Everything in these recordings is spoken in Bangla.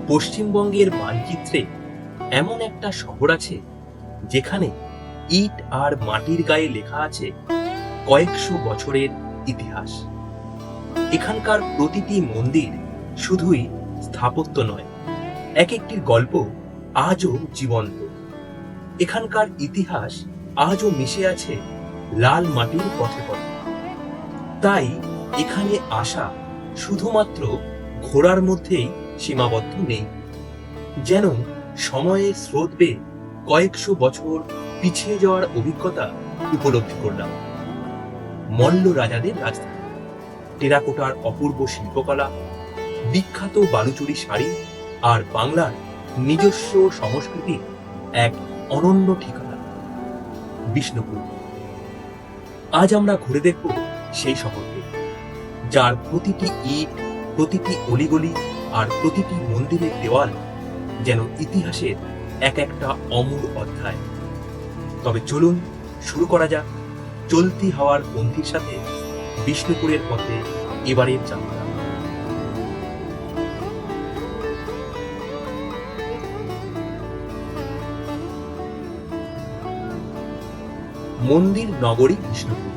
পশ্চিমবঙ্গের মানচিত্রে এমন একটা শহর আছে যেখানে ইট আর মাটির গায়ে লেখা আছে কয়েকশো বছরের ইতিহাস। এখানকার প্রতিটি মন্দির শুধুই স্থাপত্য নয়, এক একটির গল্প আজও জীবন্ত। এখানকার ইতিহাস আজও মিশে আছে লাল মাটির পথে পথে। তাই এখানে আসা শুধুমাত্র ঘোরার মধ্যেই সীমাবদ্ধ নেই, যেন সময়ের স্রোত বেয়ে কয়েকশো বছর পিছিয়ে যাওয়ার অভিজ্ঞতা উপলব্ধি করলাম। মল্ল রাজাদের রাজধানী, টেরাকোটার অপূর্ব শিল্পকলা, বিখ্যাত বালুচুরি শাড়ি আর বাংলার নিজস্ব সংস্কৃতির এক অনন্য ঠিকানা বিষ্ণুপুর। আজ আমরা ঘুরে দেখব সেই শহরকে, যার প্রতিটি ইট, প্রতিটি অলিগলি আর প্রতিটি মন্দিরের দেওয়াল যেন ইতিহাসের এক একটা অমর অধ্যায়। তবে চলুন শুরু করা যাক চলতি হাওয়ার পন্থীর সাথে বিষ্ণুপুরের পথে এবারের যাত্রা। মন্দির নগরী বিষ্ণুপুর।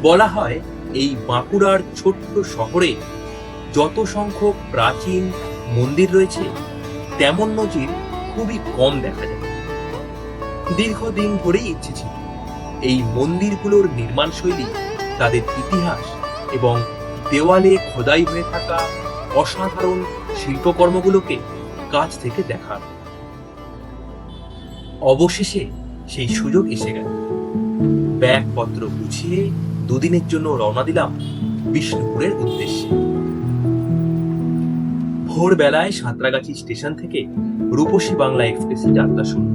বলা হয় এই বাঁকুড়ার ছোট্ট শহরে যত সংখ্যক প্রাচীন মন্দির রয়েছে তেমন নজির খুবই কম দেখা যায়। দীর্ঘদিন ধরেই ইচ্ছে ছিল এই মন্দিরগুলোর নির্মাণ শৈলী, তাদের ইতিহাস এবং দেওয়ালে খোদাই হয়ে থাকা অসাধারণ শিল্পকর্মগুলোকে কাছ থেকে দেখার। অবশেষে সেই সুযোগ এসে গেল। ব্যাগপত্র গুছিয়ে দুদিনের জন্য রওনা দিলাম বিষ্ণুপুরের উদ্দেশ্যে। ভোরবেলায় সাঁতরাগাছি স্টেশন থেকে রূপসী বাংলা এক্সপ্রেসে যাত্রা শুরু।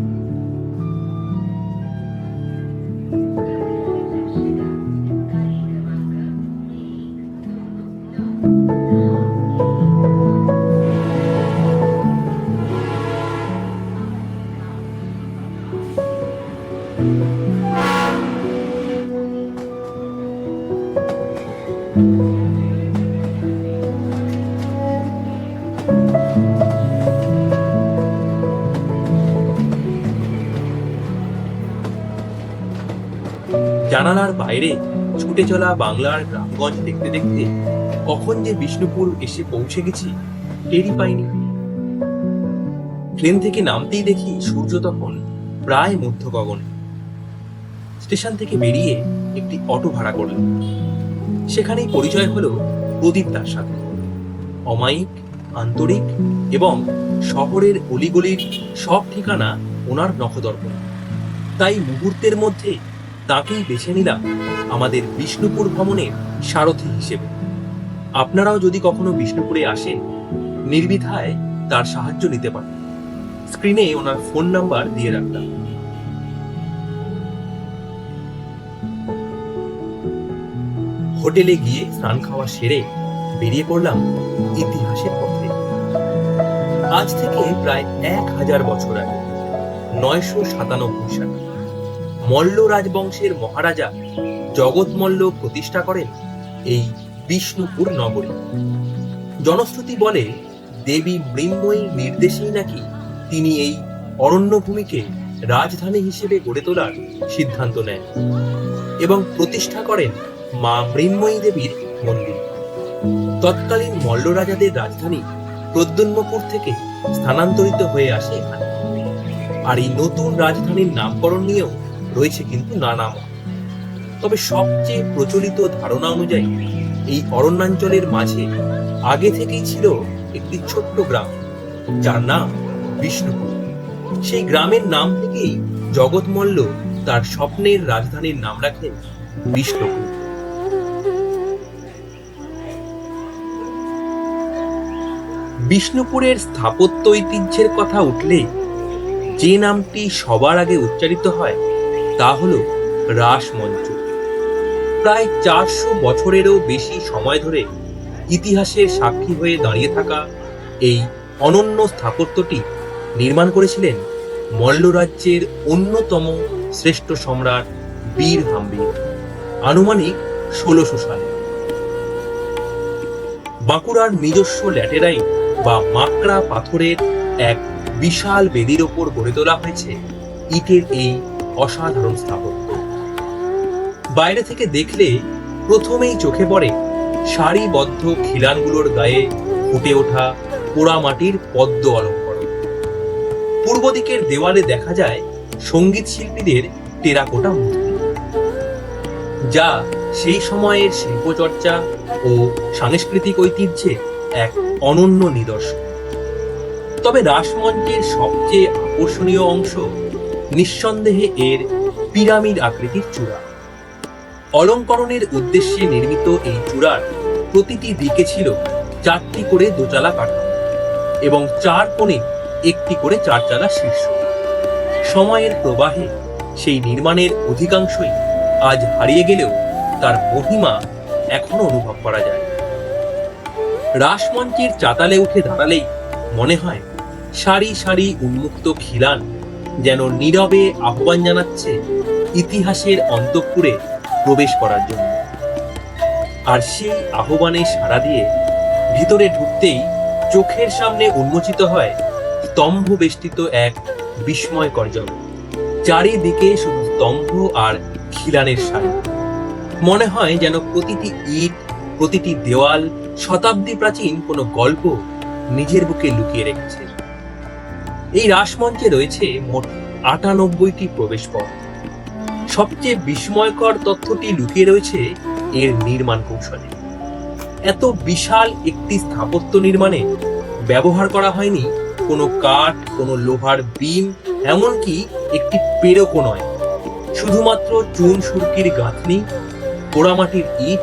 জানালার বাইরে ছুটে চলা বাংলার গ্রামগঞ্জ দেখতে দেখতে কখন যে বিষ্ণুপুর এসে পৌঁছে গেছি টেরই পাইনি। ট্রেন থেকে নামতেই দেখি সূর্য তখন প্রায় মধ্য গগনে। স্টেশন থেকে বেরিয়ে একটি অটো ভাড়া করলাম। সেখানেই পরিচয় হলো প্রদীপ তার সাথে। অমায়িক, আন্তরিক এবং শহরের অলিগলির সব ঠিকানা ওনার নখদর্পণ। তাই মুহূর্তের মধ্যে তাকেই বেছে নিলাম আমাদের বিষ্ণুপুর ভ্রমণের সারথি হিসেবে। আপনারাও যদি কখনো বিষ্ণুপুরে আসেন, নির্দ্বিধায় তার সাহায্য নিতে পারেন। স্ক্রিনে ওনার ফোন নাম্বার দিয়ে রাখলাম। হোটেলে গিয়ে স্নান খাওয়া সেরে বেরিয়ে পড়লাম ইতিহাসের পথে। আজ থেকে প্রায় 1000 বছর আগে 997 সালে মল্ল রাজবংশের মহারাজা জগৎ মল্ল প্রতিষ্ঠা করেন এই বিষ্ণুপুর নগরী। জনশ্রুতি বলে দেবী মৃন্ময়ীর নির্দেশেই নাকি তিনি এই অরণ্যভূমিকে রাজধানী হিসেবে গড়ে তোলার সিদ্ধান্ত নেন এবং প্রতিষ্ঠা করেন মা মৃন্ময়ী দেবীর মন্দির। তৎকালীন মল্ল রাজাদের রাজধানী প্রদ্যুম্নপুর থেকে স্থানান্তরিত হয়ে আসে এখানে। আর এই নতুন রাজধানীর নামকরণ নিয়েও রয়েছে কিন্তু নানা মত। তবে সবচেয়ে প্রচলিত ধারণা অনুযায়ী এই অরণ্যাঞ্চলের মাঝে আগে থেকেই ছিল একটি ছোট্ট গ্রাম, যার নাম বিষ্ণুপুর। সেই গ্রামের নাম থেকেই জগৎ মল্ল তার স্বপ্নের রাজধানীর নাম রাখেন বিষ্ণুপুর। বিষ্ণুপুরের স্থাপত্য ঐতিহ্যের কথা উঠলে যে নামটি সবার আগে উচ্চারিত হয় তা হলো রাসমঞ্চ। প্রায় 400 বছরেরও বেশি সময় ধরে ইতিহাসের সাক্ষী হয়ে দাঁড়িয়ে থাকা এই অনন্য স্থাপত্যটি নির্মাণ করেছিলেন মল্ল রাজ্যের অন্যতম শ্রেষ্ঠ সম্রাট বীর হাম্বির আনুমানিক 1600 সালে। বাঁকুড়ার নিজস্ব ল্যাটেরাইট বা মাকড়া পাথরের এক বিশাল বেদির ওপর গড়ে তোলা হয়েছে ইটের এই অসাধারণ স্থাপত্য। বাইরে থেকে দেখলে প্রথমেই চোখে পড়ে সারিবদ্ধ খিলানগুলোর গায়ে ফুটে ওঠা পোড়ামাটির পদ্ম অলঙ্করণ। পূর্ব দিকের দেওয়ালে দেখা যায় সঙ্গীত শিল্পীদের টেরাকোটা মূর্তি, যা সেই সময়ের শিল্পচর্চা ও সাংস্কৃতিক ঐতিহ্যের এক অনন্য নিদর্শন। তবে রাসমঞ্চের সবচেয়ে আকর্ষণীয় অংশ নিঃসন্দেহে এর পিরামিড আকৃতির চূড়া। অলঙ্করণের উদ্দেশ্যে নির্মিত এই চূড়ার প্রতিটি দিকে ছিল 4টি করে দোচালা কাঠামো এবং 4 কোণে একটি করে 4 চালা শীর্ষ। সময়ের প্রবাহে সেই নির্মাণের অধিকাংশই আজ হারিয়ে গেলেও তার মহিমা এখনো অনুভব করা যায়। রাসমঞ্চের চাতালে উঠে দাঁড়ালেই মনে হয় সারি সারি উন্মুক্ত খিলান যেন নীরবে আহ্বান জানাচ্ছে ইতিহাসের অন্তঃপুরে প্রবেশ করার জন্য। আর সেই আহ্বানে সাড়া দিয়ে ভিতরে ঢুকতেই চোখের সামনে উন্মোচিত হয় স্তম্ভ বেষ্টিত এক বিস্ময়কর জগৎ। চারিদিকে শুধু স্তম্ভ আর খিলানের সারি। মনে হয় যেন প্রতিটি ইট, প্রতিটি দেওয়াল শতাব্দী প্রাচীন কোনো গল্প নিজের বুকে লুকিয়ে রেখেছে। এই রাসমঞ্চে রয়েছে মোট 98টি প্রবেশ পথ। সবচেয়ে বিস্ময়কর তথ্যটি লুকিয়ে রয়েছে এর নির্মাণ কৌশলে। এত বিশাল একটি স্থাপত্য নির্মাণে ব্যবহার করা হয়নি কোনো কাঠ, কোনো লোহার বিম, এমনকি একটি পেরেকও নয়। শুধুমাত্র চুন সুরকির গাঁথনি, পোড়ামাটির ইট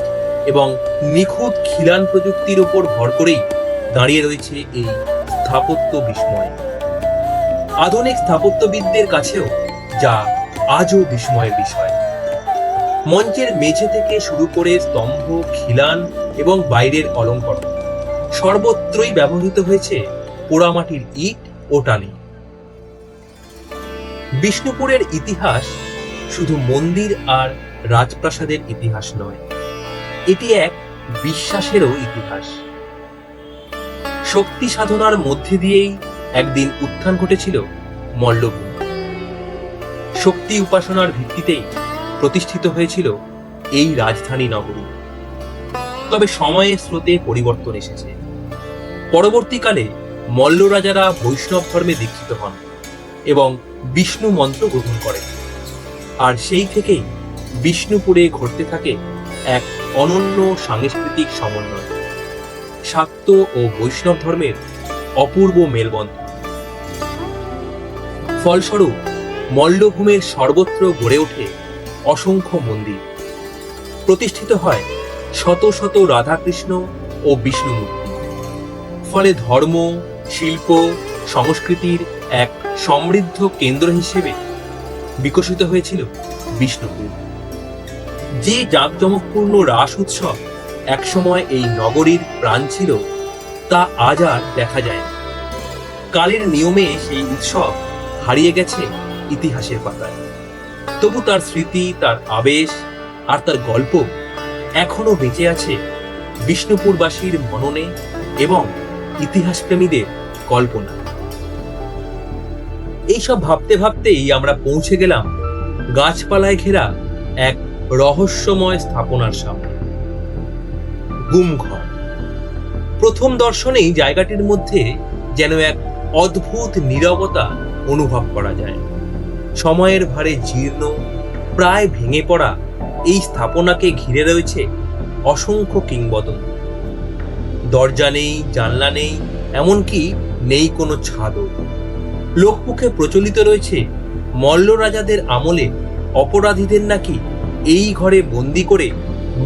এবং নিখুঁত খিলান প্রযুক্তির উপর ভর করেই দাঁড়িয়ে রয়েছে এই স্থাপত্য বিস্ময়। আধুনিক স্থাপত্যবিদদের কাছেও যা আজও বিস্ময়ের বিষয়। মঞ্চের মেঝে থেকে শুরু করে স্তম্ভ, খিলান এবং বাইরের অলঙ্করণ সর্বত্রই ব্যবহৃত হয়েছে পোড়ামাটির ইট ও টালি। বিষ্ণুপুরের ইতিহাস শুধু মন্দির আর রাজপ্রাসাদের ইতিহাস নয়, এটি এক বিশ্বাসেরও ইতিহাস। শক্তি সাধনার মধ্যে দিয়েই একদিন উত্থান ঘটেছিল মল্লভূমি। শক্তি উপাসনার ভিত্তিতেই প্রতিষ্ঠিত হয়েছিল এই রাজধানী নগরী। তবে সময়ের স্রোতে পরিবর্তন এসেছে। পরবর্তীকালে মল্ল রাজারা বৈষ্ণব ধর্মে দীক্ষিত হন এবং বিষ্ণু মন্ত্র গ্রহণ করেন। আর সেই থেকেই বিষ্ণুপুরে ঘটতে থাকে এক অনন্য সাংস্কৃতিক সমন্বয়, শাক্ত ও বৈষ্ণব ধর্মের অপূর্ব মেলবন্ধন। ফলস্বরূপ মল্লভূমের সর্বত্র গড়ে ওঠে অসংখ্য মন্দির, প্রতিষ্ঠিত হয় শত শত রাধাকৃষ্ণ ও বিষ্ণু মূর্তি। ফলে ধর্ম, শিল্প, সংস্কৃতির এক সমৃদ্ধ কেন্দ্র হিসেবে বিকশিত হয়েছিল বিষ্ণুপুর। যে জাঁকজমকপূর্ণ রাস উৎসব একসময় এই নগরীর প্রাণ ছিল, তা আজ আর দেখা যায় না। কালের নিয়মে সেই উৎসব হারিয়ে গেছে ইতিহাসের পাতায়। তবু তার স্মৃতি, তার আবেশ আর তার গল্প এখনো বেঁচে আছে বিষ্ণুপুরবাসীর মননে এবং ইতিহাসপ্রেমীদের কল্পনা। এইসব ভাবতে ভাবতেই আমরা পৌঁছে গেলাম গাছপালায় ঘেরা এক রহস্যময় স্থাপনার সামনে, গুমঘর। প্রথম দর্শনেই জায়গাটির মধ্যে যেন এক অদ্ভুত নীরবতা অনুভব করা যায়। সময়ের ভারে জীর্ণ, প্রায় ভেঙে পড়া এই স্থাপনাকে ঘিরে রয়েছে অসংখ্য কিংবদন্তি। দরজা নেই, জানলা নেই, এমনকি নেই কোনো ছাদও। লোকমুখে প্রচলিত রয়েছে মল্ল রাজাদের আমলে অপরাধীদের নাকি এই ঘরে বন্দি করে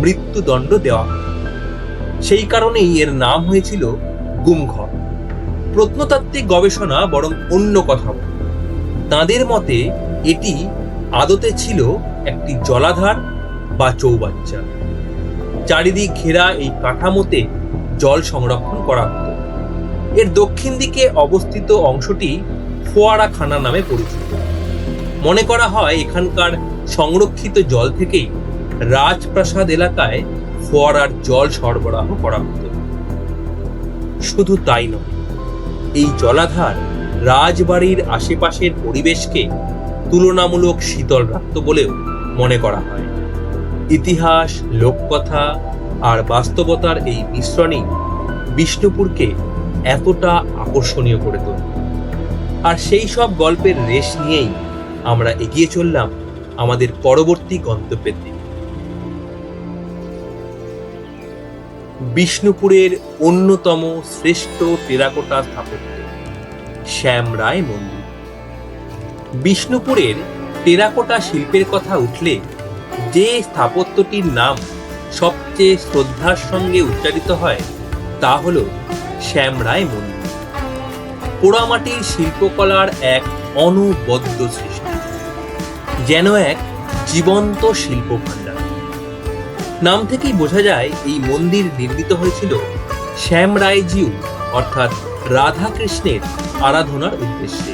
মৃত্যুদণ্ড দেওয়া হয়। সেই কারণেই এর নাম হয়েছিল গুমঘর। প্রত্নতাত্ত্বিক গবেষণা বরং অন্য কথা বলে। তাঁদের মতে এটি আদতে ছিল একটি জলাধার বা চৌবাচ্চা। চারিদিক ঘেরা এই কাঠামোতে জল সংরক্ষণ করা হতো। এর দক্ষিণ দিকে অবস্থিত অংশটি ফোয়ারাখানা নামে পরিচিত। মনে করা হয় এখানকার সংরক্ষিত জল থেকেই রাজপ্রাসাদ এলাকায় ফোয়ারার জল সরবরাহ করা হতো। শুধু তাই নয়, এই জলাধার রাজবাড়ির আশেপাশের পরিবেশকে তুলনামূলক শীতল রাখত বলেও মনে করা হয়। ইতিহাস, লোককথা আর বাস্তবতার এই মিশ্রণই বিষ্ণুপুরকে এতটা আকর্ষণীয় করে তোলে। আর সেই সব গল্পের রেশ নিয়েই আমরা এগিয়ে চললাম আমাদের পরবর্তী গন্তব্যের দিকে। বিষ্ণুপুরের অন্যতম শ্রেষ্ঠ টেরাকোটা স্থাপত্য শ্যামরায় মন্দির। বিষ্ণুপুরের টেরাকোটা শিল্পের কথা উঠলে যে স্থাপত্যটির নাম সবচেয়ে শ্রদ্ধার সঙ্গে উচ্চারিত হয় তা হল শ্যামরায় মন্দির। পোড়ামাটির শিল্পকলার এক অনবদ্য সৃষ্টি, যেন এক জীবন্ত শিল্প ভাণ্ডার। নাম থেকেই বোঝা যায় এই মন্দির নির্মিত হয়েছিল শ্যামরায়জিউ অর্থাৎ রাধা কৃষ্ণের আরাধনার উদ্দেশ্যে।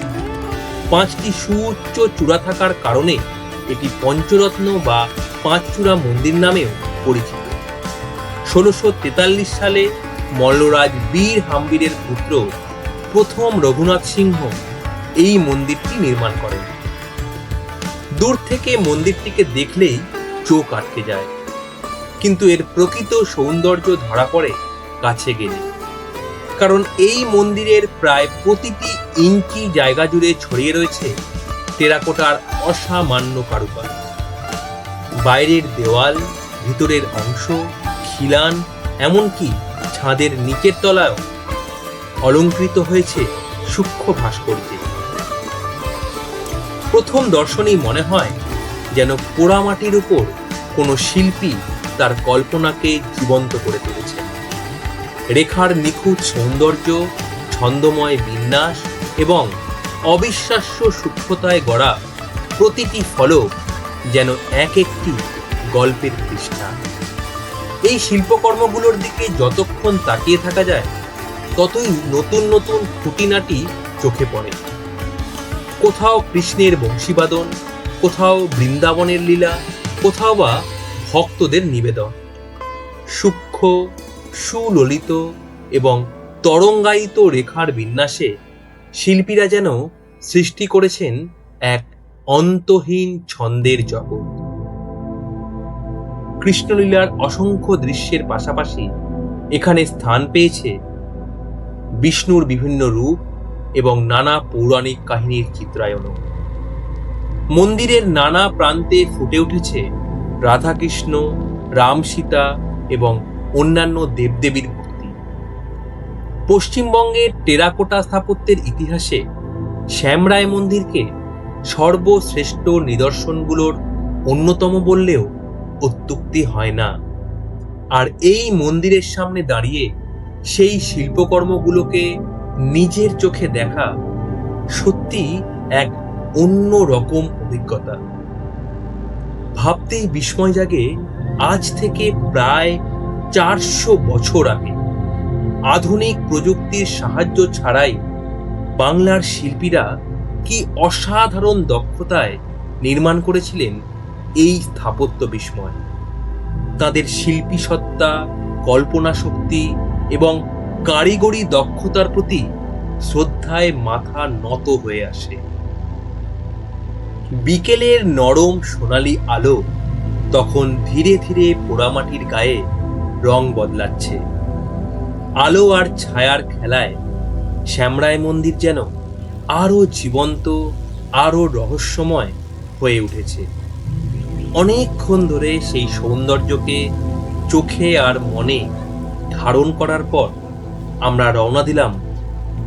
5টি সুউচ্চ চূড়া থাকার কারণে এটি পঞ্চরত্ন বা পাঁচচূড়া মন্দির নামেও পরিচিত। 1643 সালে মল্লরাজ বীর হাম্বিরের পুত্র প্রথম রঘুনাথ সিংহ এই মন্দিরটি নির্মাণ করেন। দূর থেকে মন্দিরটিকে দেখলেই চোখ আটকে যায়, কিন্তু এর প্রকৃত সৌন্দর্য ধরা পড়ে কাছে গেলে। কারণ এই মন্দিরের প্রায় প্রতিটি ইঞ্চি জায়গা জুড়ে ছড়িয়ে রয়েছে টেরাকোটার অসামান্য কারুকাজ। বাইরের দেওয়াল, ভিতরের অংশ, খিলান, এমনকি ছাদের নিচের তলায়ও অলঙ্কৃত হয়েছে সূক্ষ্ম ভাস্কর্যে। প্রথম দর্শনেই মনে হয় যেন পোড়ামাটির উপর কোনো শিল্পী তার কল্পনাকে জীবন্ত করে তুলেছেন। রেখার নিখুঁত সৌন্দর্য, ছন্দময় বিন্যাস এবং অবিশ্বাস্য সূক্ষ্মতায় গড়া প্রতিটি ফলক যেন এক একটি গল্পের পৃষ্ঠা। এই শিল্পকর্মগুলোর দিকে যতক্ষণ তাকিয়ে থাকা যায় ততই নতুন নতুন খুঁটিনাটি চোখে পড়ে। কোথাও কৃষ্ণের বংশীবাদন, কোথাও বৃন্দাবনের লীলা, কোথাও বা ভক্তদের নিবেদন। সূক্ষ্ম, সুললিত এবং তরঙ্গায়িত রেখার বিন্যাসে শিল্পীরা যেন সৃষ্টি করেছেন এক অন্তহীন ছন্দের জগৎ। কৃষ্ণলীলার অসংখ্য দৃশ্যের পাশাপাশি এখানে স্থান পেয়েছে বিষ্ণুর বিভিন্ন রূপ এবং নানা পৌরাণিক কাহিনীর চিত্রায়নও। মন্দিরের নানা প্রান্তে ফুটে উঠেছে রাধাকৃষ্ণ, রাম সীতা এবং অন্যান্য দেবদেবীর মূর্তি। পশ্চিমবঙ্গের টেরাকোটা স্থাপত্যের ইতিহাসে শ্যামরায় মন্দিরকে সর্বশ্রেষ্ঠ নিদর্শনগুলোর অন্যতম বললেও অত্যুক্তি হয় না। আর এই মন্দিরের সামনে দাঁড়িয়ে সেই শিল্পকর্মগুলোকে নিজের চোখে দেখা সত্যি এক অন্য রকম অভিজ্ঞতা। ভাবতেই বিস্ময় জাগে, আজ থেকে প্রায় 400 বছর আগে আধুনিক প্রযুক্তির সাহায্য ছাড়াই বাংলার শিল্পীরা কি অসাধারণ দক্ষতায় নির্মাণ করেছিলেন এই স্থাপত্য বিস্ময়। তাদের শিল্পী সত্তা, কল্পনা শক্তি এবং কারিগরি দক্ষতার প্রতি শ্রদ্ধায় মাথা নত হয়ে আসে। বিকেলের নরম সোনালী আলো তখন ধীরে ধীরে পোড়ামাটির গায়ে রং বদলাচ্ছে। আলো আর ছায়ার খেলায় শ্যামরায় মন্দির যেন আরো জীবন্ত, আরো রহস্যময় হয়ে উঠেছে। অনেকক্ষণ ধরে সেই সৌন্দর্যকে চোখে আর মনে ধারণ করার পর আমরা রওনা দিলাম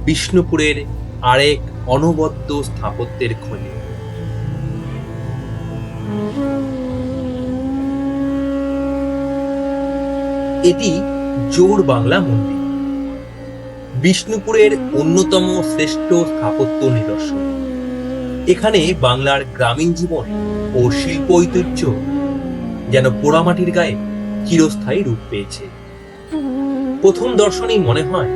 বিষ্ণুপুরের আরেক অনবদ্য স্থাপত্যের খোঁজে। এটি জোড় বাংলা মন্দির, বিষ্ণুপুরের অন্যতম শ্রেষ্ঠ স্থাপত্য নিদর্শন। এখানে বাংলার গ্রামীণ জীবন ও শিল্প ঐতিহ্য যেন পোড়ামাটির গায়ে চিরস্থায়ী রূপ পেয়েছে। প্রথম দর্শনেই মনে হয়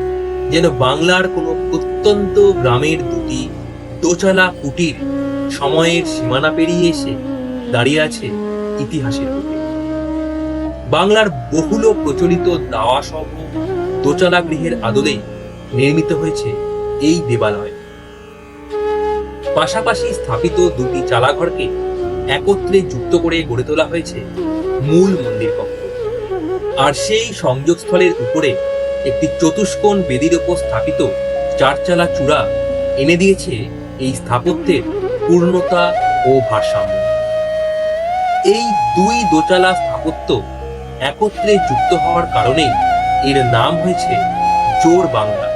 যেন বাংলার কোনো প্রত্যন্ত গ্রামের দুটি দোচালা কুটির সময়ের সীমানা পেরিয়ে এসে দাঁড়িয়ে আছে ইতিহাসের রূপে। বাংলার বহুল প্রচলিত দাওয়া সহ দোচালা গৃহের আদলেই নির্মিত হয়েছে এই দেবালয়। পাশাপাশি স্থাপিত দুটি চালাঘরকে একত্রে যুক্ত করে গড়ে তোলা হয়েছে মূল মন্দির কক্ষ। আর সেই সংযোগস্থলের উপরে একটি চতুষ্কোণ বেদির ওপর স্থাপিত চারচালা চূড়া এনে দিয়েছে এই স্থাপত্যের পূর্ণতা ও ভারসাম্য। এই দুই দোচালা স্থাপত্য একত্রে যুক্ত হওয়ার কারণেই এর নাম হয়েছে জোড় বাংলা।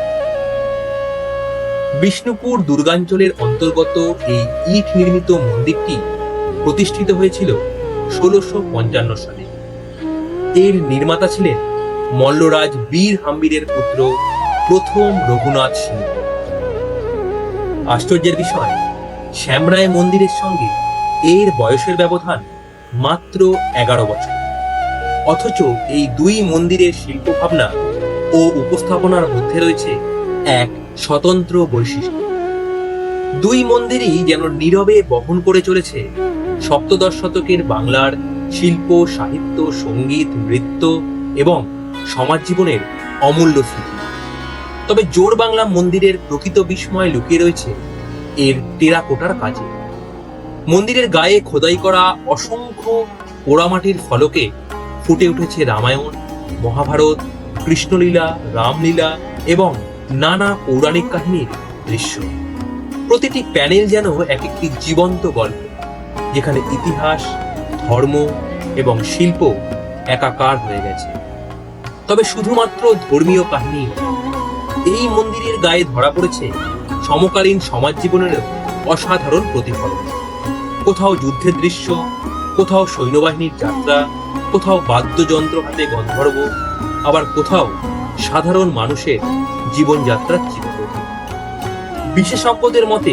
বিষ্ণুপুর দুর্গাঞ্চলের অন্তর্গত এই ইট নির্মিত মন্দিরটি প্রতিষ্ঠিত হয়েছিল ১৬৫৫ সালে। এর নির্মাতা ছিলেন মল্লরাজ বীর হাম্বিরের পুত্র প্রথম রঘুনাথ সিংহ। আশ্চর্যের বিষয়, শ্যামরায় মন্দিরের সঙ্গে এর বয়সের ব্যবধান মাত্র ১১ বছর। অথচ এই দুই মন্দিরের শিল্পভাবনা ও উপস্থাপনার মধ্যে রয়েছে এক স্বতন্ত্র বৈশিষ্ট্য। দুই মন্দিরই যেন নীরবে বহন করে চলেছে সপ্তদশ শতকের বাংলার শিল্প, সাহিত্য, সঙ্গীত, নৃত্য এবং সমাজ জীবনের অমূল্য স্মৃতি। তবে জোড় বাংলা মন্দিরের প্রকৃত বিস্ময় লুকিয়ে রয়েছে এর টেরাকোটার কাজে। মন্দিরের গায়ে খোদাই করা অসংখ্য পোড়ামাটির ফলকে ফুটে উঠেছে রামায়ণ, মহাভারত, কৃষ্ণলীলা, রামলীলা এবং নানা পৌরাণিক কাহিনীর দৃশ্য। প্রতিটি প্যানেল যেন এক একটি জীবন্ত গল্প, যেখানে ইতিহাস, ধর্ম এবং শিল্প একাকার হয়ে গেছে। তবে শুধুমাত্র ধর্মীয় কাহিনী, এই মন্দিরের গায়ে ধরা পড়েছে সমকালীন সমাজ জীবনের অসাধারণ প্রতিফলন। কোথাও যুদ্ধের দৃশ্য, কোথাও সৈন্যবাহিনীর যাত্রা, কোথাও বাদ্যযন্ত্র হাতে গন্ধর্ব, আবার কোথাও সাধারণ মানুষের জীবনযাত্রার চিত্র। বিশেষজ্ঞদের মতে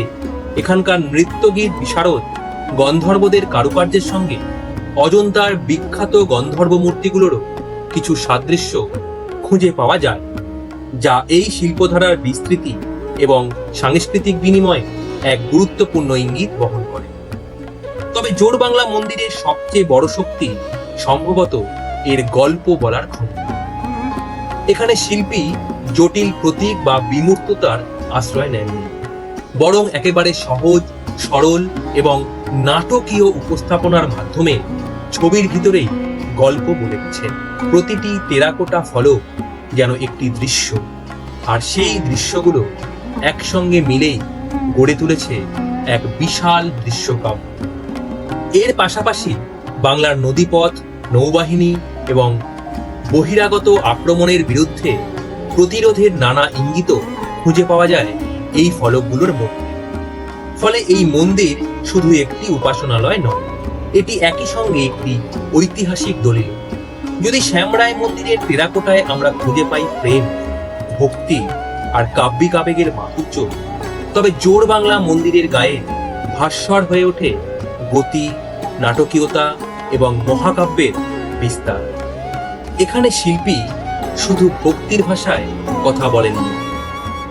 এখানকার নৃত্যগীত বিশারদ গন্ধর্বদের কারুকার্যের সঙ্গে অজন্তার বিখ্যাত গন্ধর্ব মূর্তিগুলোরও কিছু সাদৃশ্য খুঁজে পাওয়া যায়, যা এই শিল্পধারার বিস্তৃতি এবং সাংস্কৃতিক বিনিময়ে এক গুরুত্বপূর্ণ ইঙ্গিত বহন করে। তবে জোড় বাংলা মন্দিরের সবচেয়ে বড় শক্তি সম্ভবত এর গল্প বলার ক্ষমতা। এখানে শিল্পী জটিল প্রতীক বা বিমূর্ততার আশ্রয় নেননি, বরং একেবারে সহজ, সরল এবং নাটকীয় উপস্থাপনার মাধ্যমে ছবির ভিতরেই গল্প বলেছেন। প্রতিটি টেরাকোটা ফলক যেন একটি দৃশ্য, আর সেই দৃশ্যগুলো একসঙ্গে মিলেই গড়ে তুলেছে এক বিশাল দৃশ্যকাব্য। এর পাশাপাশি বাংলার নদীপথ, নৌবাহিনী এবং বহিরাগত আক্রমণের বিরুদ্ধে প্রতিরোধের নানা ইঙ্গিত খুঁজে পাওয়া যায় এই ফলকগুলোর মধ্যে। ফলে এই মন্দির শুধু একটি উপাসনালয় নয়, এটি একই সঙ্গে একটি ঐতিহাসিক দলিল। যদি শ্যামরায় মন্দিরের টেরাকোটায় আমরা খুঁজে পাই প্রেম, ভক্তি আর কাব্যিক আবেগের মাধুর্য, তবে জোড় বাংলা মন্দিরের গায়ে ভাস্বর হয়ে ওঠে গতি, নাটকীয়তা এবং মহাকাব্যের বিস্তার। এখানে শিল্পী শুধু ভক্তির ভাষায় কথা বলেননি,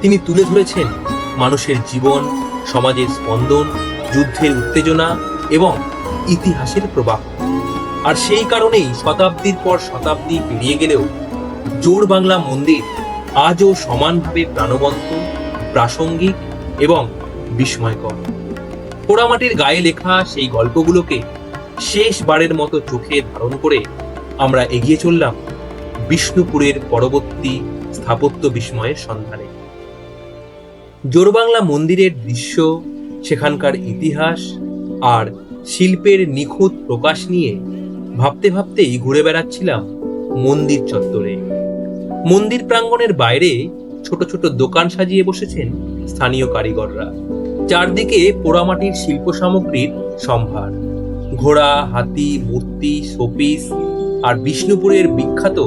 তিনি তুলে ধরেছেন মানুষের জীবন, সমাজের স্পন্দন, যুদ্ধের উত্তেজনা এবং ইতিহাসের প্রবাহ। আর সেই কারণেই শতাব্দীর পর শতাব্দী পেরিয়ে গেলেও জোড় বাংলা মন্দির আজও সমানভাবে প্রাণবন্ত, প্রাসঙ্গিক এবং বিস্ময়কর। পোড়ামাটির গায়ে লেখা সেই গল্পগুলোকে শেষবারের মতো চোখে ধারণ করে আমরা এগিয়ে চললাম বিষ্ণুপুরের পরবর্তী স্থাপত্য বিস্ময়ের সন্ধানে। জোড় বাংলা মন্দিরের দৃশ্য, সেখানকার ইতিহাস আর শিল্পের নিখুঁত প্রকাশ নিয়ে ভাবতে ভাবতেই ঘুরে বেড়াচ্ছিলাম মন্দির চত্বরে। মন্দির প্রাঙ্গণের বাইরে ছোট ছোট দোকান সাজিয়ে বসেছেন স্থানীয় কারিগররা। চারদিকে পোড়ামাটির শিল্প সামগ্রীর সম্ভার, ঘোড়া, হাতি, মূর্তি, শোপিস আর বিষ্ণুপুরের বিখ্যাত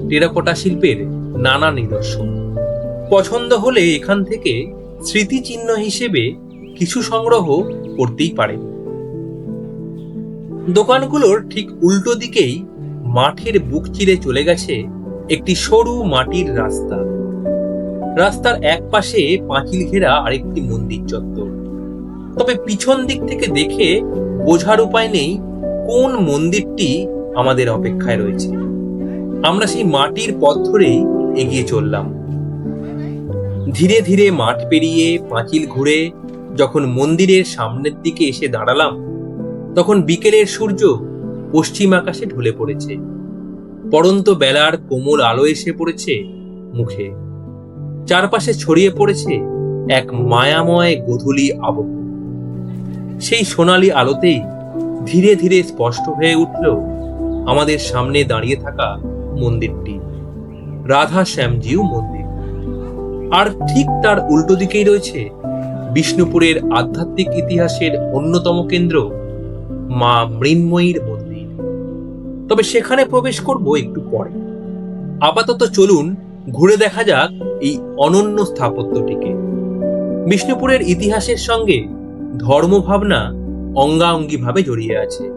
টেরাকোটা শিল্পের নানা নিদর্শন। পছন্দ হলে এখান থেকে স্মৃতিচিহ্ন হিসেবে কিছু সংগ্রহ করতেই পারে। দোকানগুলোর ঠিক উল্টো দিকেই মাঠের বুক চিরে চলে গেছে একটি সরু মাটির রাস্তা। রাস্তার এক পাশে পাঁচিল ঘেরা আরেকটি মন্দির চত্বর। তবে পিছন দিক থেকে দেখে বোঝার উপায় নেই কোন মন্দিরটি আমাদের অপেক্ষায় রয়েছে। আমরা সেই মাটির পথ ধরেই এগিয়ে চললাম। ধীরে ধীরে মাঠ পেরিয়ে পাঁচিল ঘুরে যখন মন্দিরের সামনের দিকে এসে দাঁড়ালাম, তখন বিকেলের সূর্য পশ্চিম আকাশে ঢলে পড়েছে। পড়ন্ত বেলার কোমল আলো এসে পড়েছে মুখে। চারপাশে ছড়িয়ে পড়েছে এক মায়াময় গোধূলি আবহ। সেই সোনালী আলোতেই ধীরে ধীরে স্পষ্ট হয়ে উঠল আমাদের সামনে দাঁড়িয়ে থাকা মন্দিরটি, রাধা শ্যামজিউ মন্দির। আর ঠিক তার উল্টো দিকেই রয়েছে বিষ্ণুপুরের আধ্যাত্মিক ইতিহাসের অন্যতম কেন্দ্র মা মৃন্ময়ীর মন্দির। তবে সেখানে প্রবেশ করব একটু পরে। আপাতত চলুন ঘুরে দেখা যাক এই অনন্য স্থাপত্যটিকে। বিষ্ণুপুরের ইতিহাসের সঙ্গে ধর্মভাবনা অঙ্গাঅঙ্গিভাবে জড়িয়ে আছে।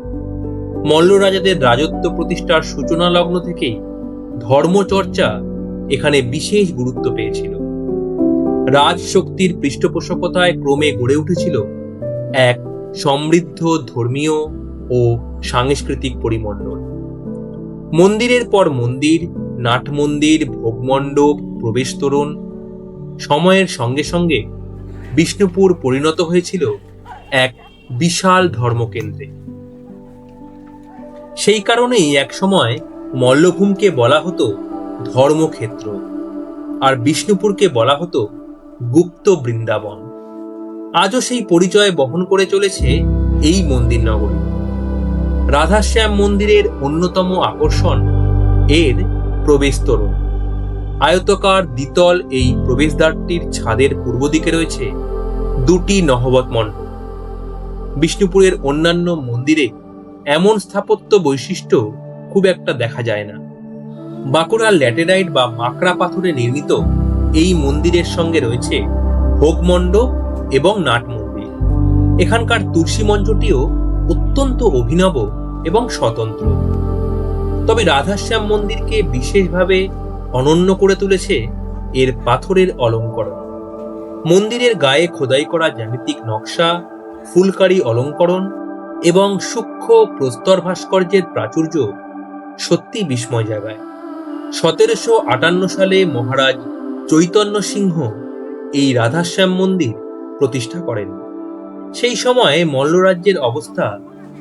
মল্ল রাজাদের রাজত্ব প্রতিষ্ঠার সূচনা লগ্ন থেকেই ধর্মচর্চা এখানে বিশেষ গুরুত্ব পেয়েছিল। রাজশক্তির পৃষ্ঠপোষকতায় ক্রমে গড়ে উঠেছিল এক সমৃদ্ধ ধর্মীয় ও সাংস্কৃতিক পরিমণ্ডল। মন্দিরের পর মন্দির, নাট মন্দির, ভোগমণ্ডপ, প্রবেশ তোরণ। সময়ের সঙ্গে সঙ্গে বিষ্ণুপুর পরিণত হয়েছিল এক বিশাল ধর্মকেন্দ্রে। সেই কারণেই একসময় মল্লভূমকে বলা হতো ধর্মক্ষেত্র, আর বিষ্ণুপুরকে বলা হতো গুপ্ত বৃন্দাবন। আজও সেই পরিচয় বহন করে চলেছে এই মন্দির নগরী। রাধাশ্যাম মন্দিরের অন্যতম আকর্ষণ এর প্রবেশ তোরণ। আয়তকার দ্বিতল এই প্রবেশদ্বারটির ছাদের পূর্ব দিকে রয়েছে দুটি নহবত মণ্ডপ। বিষ্ণুপুরের অন্যান্য মন্দিরে এমন স্থাপত্য বৈশিষ্ট্য খুব একটা দেখা যায় না। বাঁকুড়ার ল্যাটেরাইট বা মাকড়া পাথরে নির্মিত এই মন্দিরের সঙ্গে রয়েছে ভোগমণ্ডপ এবং নাট মন্দির। এখানকার তুলসী মঞ্চটিও অত্যন্ত অভিনব এবং স্বতন্ত্র। তবে রাধাশ্যাম মন্দিরকে বিশেষভাবে অনন্য করে তুলেছে এর পাথরের অলঙ্করণ। মন্দিরের গায়ে খোদাই করা জ্যামিতিক নকশা, ফুলকারি অলঙ্করণ এবং সূক্ষ্ম প্রস্তর ভাস্কর্যের প্রাচুর্য সত্যি বিস্ময় জাগায়। 1758 সালে মহারাজ চৈতন্য সিংহ এই রাধাশ্যাম মন্দির প্রতিষ্ঠা করেন। সেই সময়ে মল্লরাজ্যের অবস্থা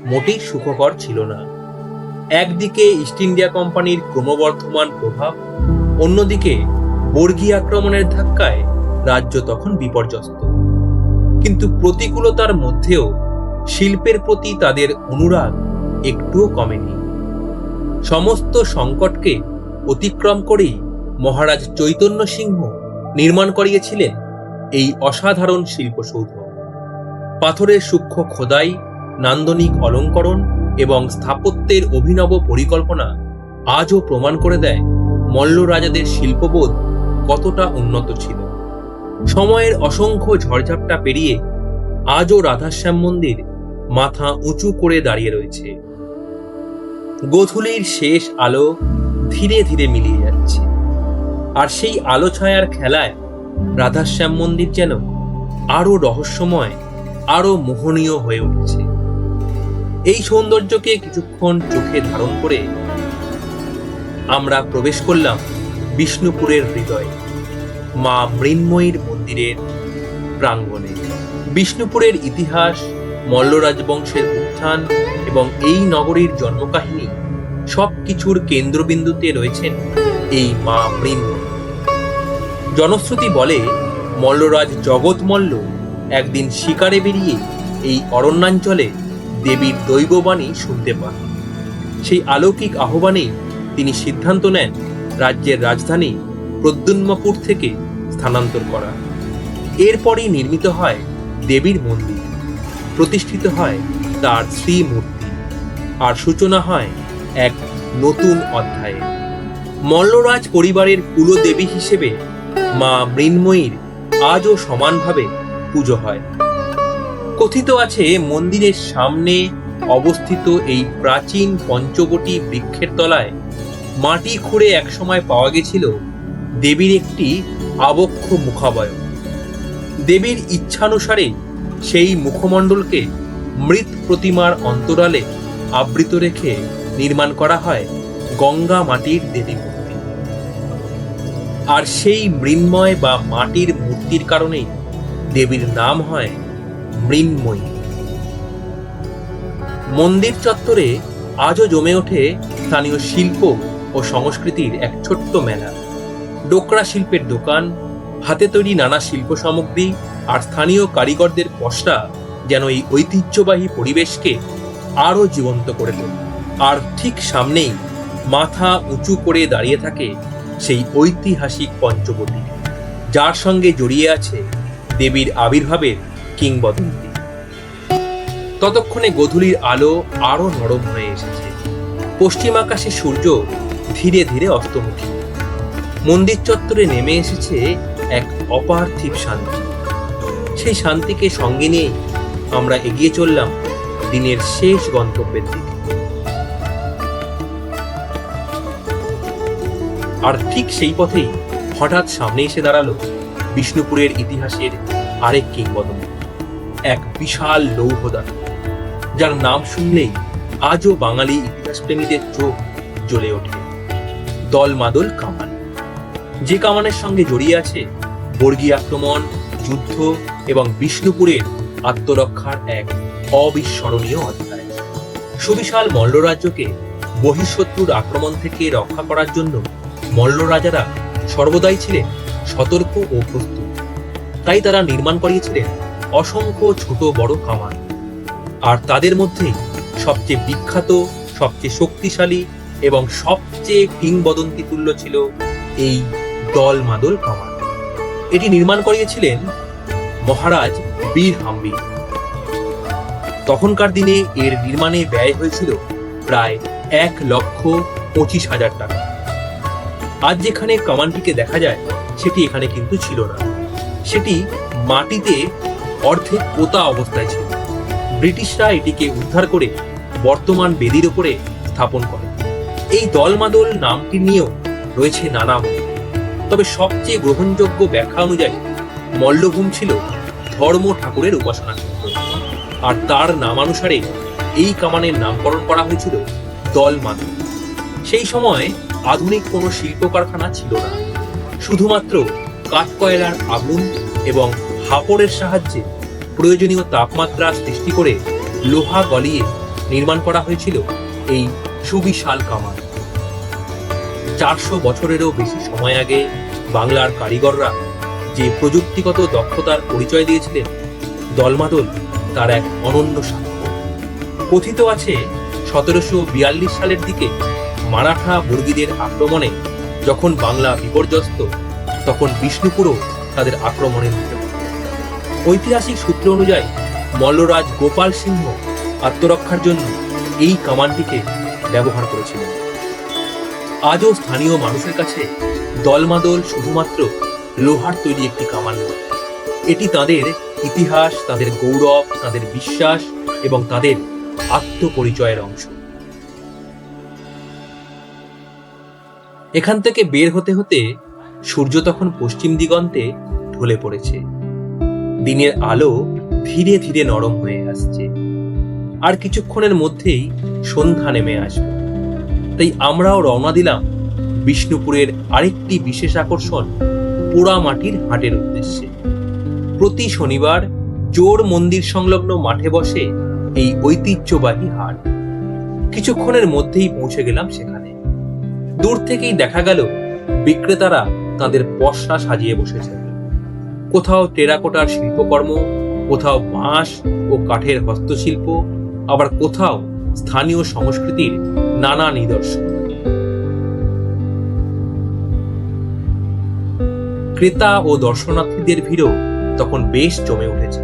মোটেই সুখকর ছিল না। একদিকে ইস্ট ইন্ডিয়া কোম্পানির ক্রমবর্ধমান প্রভাব, অন্যদিকে বর্গী আক্রমণের ধাক্কায় রাজ্য তখন বিপর্যস্ত। কিন্তু প্রতিকূলতার মধ্যেও শিল্পের প্রতি তাদের অনুরাগ একটুও কমেনি। সমস্ত সংকটকে অতিক্রম করেই মহারাজ চৈতন্য সিংহ নির্মাণ করিয়েছিলেন এই অসাধারণ শিল্পসৌধ। পাথরের সূক্ষ্ম খোদাই, নান্দনিক অলঙ্করণ এবং স্থাপত্যের অভিনব পরিকল্পনা আজও প্রমাণ করে দেয় মল্ল রাজাদের শিল্পবোধ কতটা উন্নত ছিল। সময়ের অসংখ্য ঝড়ঝাপটা পেরিয়ে আজও রাধাশ্যাম মন্দির মাথা উঁচু করে দাঁড়িয়ে রয়েছে। গোধূলির শেষ আলো ধীরে ধীরে মিলিয়ে যাচ্ছে, আর সেই আলো ছায়ার খেলায় রাধাশ্যাম মন্দির যেন আরো রহস্যময়, আরো মোহনীয় হয়ে উঠছে। এই সৌন্দর্যকে কিছুক্ষণ চোখে ধারণ করে আমরা প্রবেশ করলাম বিষ্ণুপুরের হৃদয়ে, মা মৃন্ময়ীর মন্দিরের প্রাঙ্গণে। বিষ্ণুপুরের ইতিহাস, মল্ল রাজবংশের উত্থান এবং এই নগরীর জন্মকাহিনী সবকিছুর কেন্দ্রবিন্দুতে রয়েছেন এই মা মৃন্ময়ী। জনশ্রুতি বলে মল্লরাজ জগৎ মল্ল একদিন শিকারে বেরিয়ে এই অরণ্যাঞ্চলে দেবীর দৈববাণী শুনতে পান। সেই অলৌকিক আহ্বানেই তিনি সিদ্ধান্ত নেন রাজ্যের রাজধানী প্রদ্যুম্নপুর থেকে স্থানান্তর করা। এরপরই নির্মিত হয় দেবীর মন্দির, প্রতিষ্ঠিত হয় তার শ্রীমূর্তি, আর সূচনা হয় এক নতুন অধ্যায়ে। মল্লরাজ পরিবারের কুলদেবী হিসেবে মা মৃন্ময়ীর আজও সমানভাবে পুজো হয়। কথিত আছে মন্দিরের সামনে অবস্থিত এই প্রাচীন পঞ্চবটী বৃক্ষের তলায় মাটি খুঁড়ে একসময় পাওয়া গেছিল দেবীর একটি আবক্ষ মুখাবয়ব। দেবীর ইচ্ছানুসারে সেই মুখমণ্ডলকে মৃৎ প্রতিমার অন্তরালে আবৃত রেখে নির্মাণ করা হয় গঙ্গা মাটির দেবী মূর্তি। আর সেই মৃন্ময় বা মাটির মূর্তির কারণেই দেবীর নাম হয় মৃন্ময়ী। মন্দির চত্বরে আজও জমে ওঠে স্থানীয় শিল্প ও সংস্কৃতির এক ছোট্ট মেলা। ডোকরা শিল্পের দোকান, হাতে তৈরি নানা শিল্প সামগ্রী আর স্থানীয় কারিগরদের পসরা যেন এই ঐতিহ্যবাহী পরিবেশকে আরো জীবন্ত করে তোলে। আর ঠিক সামনেই মাথা উঁচু করে দাঁড়িয়ে থাকে সেই ঐতিহাসিক পঞ্চবটী, যার সঙ্গে জড়িয়ে আছে দেবীর আবির্ভাবের কিংবদন্তি। ততক্ষণে গোধূলির আলো আরো নরম হয়ে এসেছে। পশ্চিম আকাশে সূর্য ধীরে ধীরে অস্তমুখী। মন্দির চত্বরে নেমে এসেছে এক অপার্থিব শান্তি। সেই শান্তিকে সঙ্গে নিয়েই আমরা এগিয়ে চললাম দিনের শেষ গন্তব্যের দিকে। আর ঠিক সেই পথেই হঠাৎ সামনে এসে দাঁড়ালো বিষ্ণুপুরের ইতিহাসের আরেক কিংবদন্তি, এক বিশাল লৌহদান, যার নাম শুনলেই আজও বাঙালি ইতিহাস প্রেমীদের চোখ জ্বলে ওঠে। দলমাদল কামান, যে কামানের সঙ্গে জড়িয়ে আছে বর্গী আক্রমণ, যুদ্ধ এবং বিষ্ণুপুরের আত্মরক্ষার এক অবিস্মরণীয় অধ্যায়। সুবিশাল মল্ল রাজ্যকে বহিঃশত্রুর আক্রমণ থেকে রক্ষা করার জন্য মল্ল রাজারা সর্বদাই ছিলেন সতর্ক ও প্রস্তুত। তাই তারা নির্মাণ করিয়েছিলেন অসংখ্য ছোট বড় কামান। আর তাদের মধ্যেই সবচেয়ে বিখ্যাত, সবচেয়ে শক্তিশালী এবং সবচেয়ে কিংবদন্তিতুল্য ছিল এই দলমাদল কামান। এটি নির্মাণ করিয়েছিলেন মহারাজ বীর হাম্বির। তখনকার দিনে এর নির্মাণে ব্যয় হয়েছিল প্রায় 1,25,000 টাকা। আজ যেখানে কামানটিকে দেখা যায় সেটি এখানে কিন্তু ছিল না। সেটি মাটিতে অর্ধেক পোতা অবস্থায় ছিল। ব্রিটিশরা এটিকে উদ্ধার করে বর্তমান বেদির উপরে স্থাপন করে। এই দলমাদল নামটি নিয়েও রয়েছে নানা মত। তবে সবচেয়ে গ্রহণযোগ্য ব্যাখ্যা অনুযায়ী মল্লভূম ছিল ধর্ম ঠাকুরের উপাসনা কেন্দ্র, আর তার নামানুসারে এই কামানের নামকরণ করা হয়েছিল দলমাদল। সেই সময় আধুনিক কোনো শিল্প কারখানা ছিল না, শুধুমাত্র কাঠকয়লার আগুন এবং হাপড়ের সাহায্যে প্রয়োজনীয় তাপমাত্রা সৃষ্টি করে লোহা গলিয়ে নির্মাণ করা হয়েছিল এই সুবিশাল কামান। 400 বছরেরও বেশি সময় আগে বাংলার কারিগররা যে প্রযুক্তিগত দক্ষতার পরিচয় দিয়েছিলেন, দলমাদল তার এক অনন্য সাক্ষ্য। কথিত আছে 1742 সালের দিকে মারাঠা বর্গীদের আক্রমণে যখন বাংলা বিপর্যস্ত, তখন বিষ্ণুপুরও তাদের আক্রমণের মুখে পড়ে। ঐতিহাসিক সূত্র অনুযায়ী মল্লরাজ গোপাল সিংহ আত্মরক্ষার জন্য এই কামানটিকে ব্যবহার করেছিলেন। আজও স্থানীয় মানুষের কাছে দলমাদল শুধুমাত্র লোহার তৈরি একটি কামান নয়, এটি তাদের ইতিহাস, তাদের গৌরব, তাদের বিশ্বাস এবং তাদের আত্মপরিচয়ের অংশ। এখান থেকে বের হতে হতে সূর্য তখন পশ্চিম দিগন্তে ঢলে পড়েছে। দিনের আলো ধীরে ধীরে নরম হয়ে আসছে, আর কিছুক্ষণের মধ্যেই সন্ধ্যা নেমে আসবে। তাই আমরাও রওনা দিলাম বিষ্ণুপুরের আরেকটি বিশেষ আকর্ষণ পোড়ামাটির হাটের উদ্দেশ্যে। প্রতি শনিবার জোর মন্দির সংলগ্ন মাঠে বসে এই ঐতিহ্যবাহী হাট। কিছুক্ষণের মধ্যেই পৌঁছে গেলাম সেখানে। দূর থেকেই দেখা গেল বিক্রেতারা তাদের পসরা সাজিয়ে বসেছেন। কোথাও টেরাকোটার শিল্পকর্ম, কোথাও বাঁশ ও কাঠের হস্তশিল্প, আবার কোথাও স্থানীয় সংস্কৃতির নানা নিদর্শন। ক্রেতা ও দর্শনার্থীদের ভিড়ও তখন বেশ জমে উঠেছে।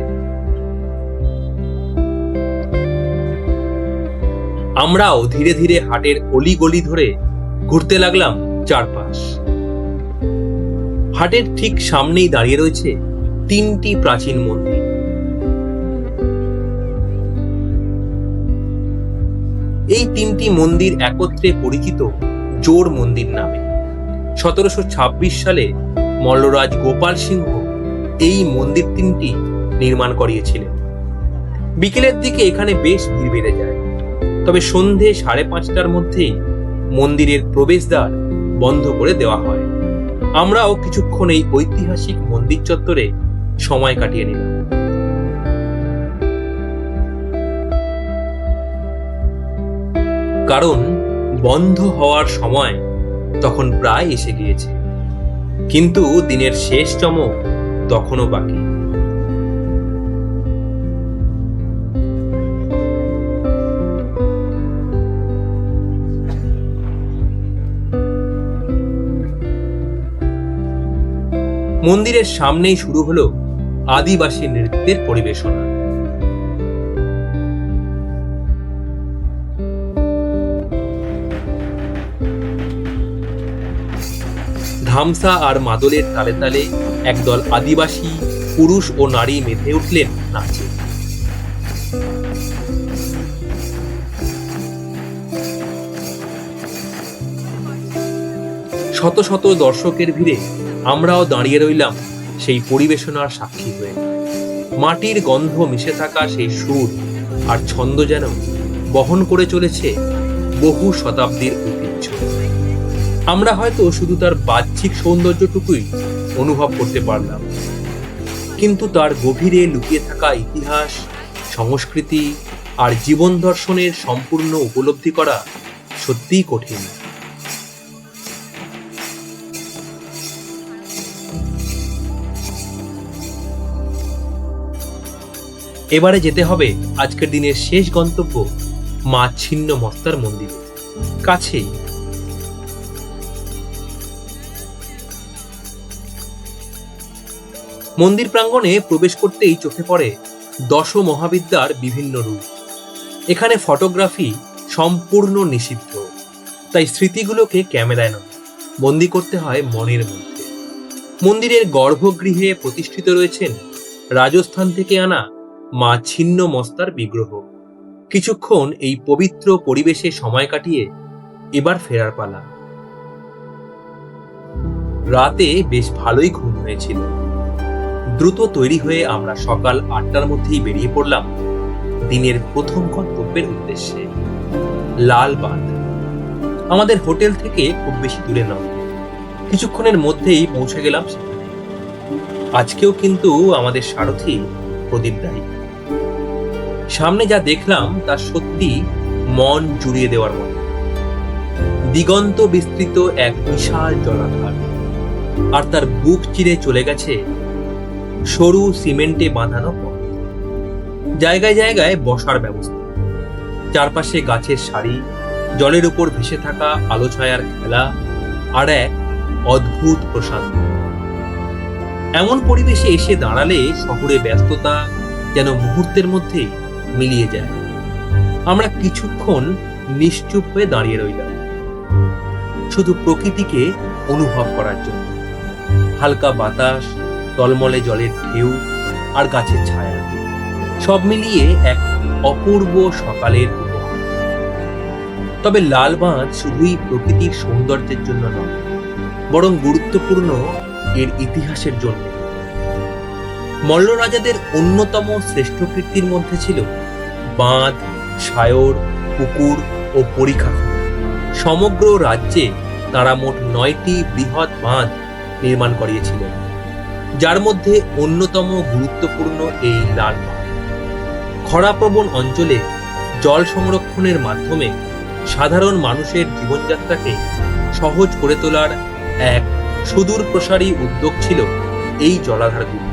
আমরাও ধীরে ধীরে হাটের অলিগলি ধরে ঘুরতে লাগলাম চারপাশ। হাটের ঠিক সামনেই দাঁড়িয়ে রয়েছে 3টি প্রাচীন মন্দির। এই 3টি মন্দির একত্রে পরিচিত জোড় মন্দির নামে। 1726 সালে মল্লরাজ গোপাল সিংহ এই মন্দির 3টি নির্মাণ করিয়েছিলেন। বিকেলের দিকে এখানে বেশ ভিড় বেড়ে যায়, তবে সন্ধে 5:30টার মধ্যেই মন্দিরের প্রবেশদ্বার বন্ধ করে দেওয়া হয়। আমরাও কিছুক্ষণ এই ঐতিহাসিক মন্দির চত্বরে সময় কাটিয়ে নিলাম। কারণ বন্ধ হওয়ার সময় তখন প্রায় এসে গিয়েছে, কিন্তু দিনের শেষ চমক তখনও বাকি। মন্দিরের সামনেই শুরু হলো আদিবাসী নৃত্যের পরিবেশনা। ধামসা আর মাদলের তালে তালে একদল আদিবাসী পুরুষ ও নারী মেতে উঠলেন নাচে। শত শত দর্শকের ভিড়ে আমরাও দাঁড়িয়ে রইলাম সেই পরিবেশনার সাক্ষী হয়ে। মাটির গন্ধ মিশে থাকা সেই সুর আর ছন্দ যেন বহন করে চলেছে বহু শতাব্দীর ঐতিহ্য। আমরা হয়তো শুধু তার বাহ্যিক সৌন্দর্যটুকুই অনুভব করতে পারলাম, কিন্তু তার গভীরে লুকিয়ে থাকা ইতিহাস, সংস্কৃতি আর জীবন দর্শনের সম্পূর্ণ উপলব্ধি করা সত্যিই কঠিন। এবারে যেতে হবে আজকের দিনের শেষ গন্তব্য মা ছিন্নমস্তার মন্দিরে, কাছেই। মন্দির প্রাঙ্গণে প্রবেশ করতেই চোখে পড়ে দশ মহাবিদ্যার বিভিন্ন রূপ। এখানে ফটোগ্রাফি সম্পূর্ণ নিষিদ্ধ, তাই স্মৃতিগুলোকে ক্যামেরায় নয়, বন্দি করতে হয় মনের মধ্যে। মন্দিরের গর্ভগৃহে প্রতিষ্ঠিত রয়েছেন রাজস্থান থেকে আনা মা ছিন্নমস্তার বিগ্রহ। কিছুক্ষণ এই পবিত্র পরিবেশে সময় কাটিয়ে এবার ফেরার পালা। রাতে বেশ ভালোই ঘুম হয়েছিল। দ্রুত তৈরি হয়ে আমরা সকাল ৮টার মধ্যেই বেরিয়ে পড়লাম দিনের প্রথম গন্তব্যের উদ্দেশ্যে, লাল বাঁধ। আমাদের হোটেল থেকে খুব বেশি দূরে নয়, কিছুক্ষণের মধ্যেই পৌঁছে গেলাম সেখানে। আজকেও কিন্তু আমাদের সারথি প্রদীপ দায়ী। সামনে যা দেখলাম তা সত্যি মন জুড়িয়ে দেওয়ার মতো। দিগন্ত বিস্তৃত এক বিশাল জলাধার, আর তার বুক চিরে চলে গেছে সরু সিমেন্টে বাঁধানো পথ। জায়গায় জায়গায় বসার ব্যবস্থা, চারপাশে গাছের সারি, জলের উপর ভেসে থাকা আলো ছায়ার খেলা, আর এক অদ্ভুত প্রশান্তি। এমন পরিবেশে এসে দাঁড়ালে শহরে ব্যস্ততা যেন মুহূর্তের মধ্যে মিলিয়ে যায়। আমরা কিছুক্ষণ নিশ্চুপ হয়ে দাঁড়িয়ে রইলাম, শুধু প্রকৃতিকে অনুভব করার জন্য। হালকা বাতাস, টলমলে জলের ঢেউ আর গাছের ছায়া, সব মিলিয়ে এক অপূর্ব সকালের উপহার। তবে লাল বাঁধ শুধুই প্রকৃতির সৌন্দর্যের জন্য নয়, বরং গুরুত্বপূর্ণ এর ইতিহাসের জন্য। মল্ল রাজাদের অন্যতম শ্রেষ্ঠ কীর্তির মধ্যে ছিল বাঁধ, সায়র, পুকুর ও পরিখা। সমগ্র রাজ্যে তারা মোট ৯টি বৃহৎ বাঁধ নির্মাণ করিয়েছিলেন, যার মধ্যে অন্যতম গুরুত্বপূর্ণ এই লাল বাঁধ। খরাপ্রবণ অঞ্চলে জল সংরক্ষণের মাধ্যমে সাধারণ মানুষের জীবনযাত্রাকে সহজ করে তোলার এক সুদূর প্রসারী উদ্যোগ ছিল এই জলাধারগুলি।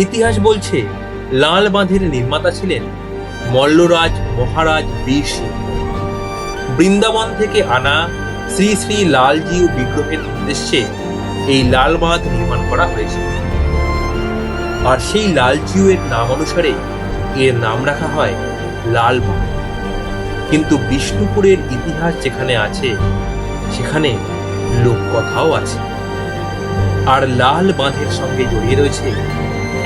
ইতিহাস বলছে লাল বাঁধের নির্মাতা ছিলেন মল্লরাজ মহারাজ বীর সিংহ। বৃন্দাবন থেকে আনা শ্রী শ্রী লালজিউ বিগ্রহের উদ্দেশ্যে এই লাল বাঁধ নির্মাণ করা হয়েছিল, আর সেই লালজিউ এর নাম অনুসারে এর নাম রাখা হয় লাল বাঁধ। কিন্তু বিষ্ণুপুরের ইতিহাস যেখানে আছে, সেখানে লোককথাও আছে, আর লাল বাঁধের সঙ্গে জড়িয়ে রয়েছে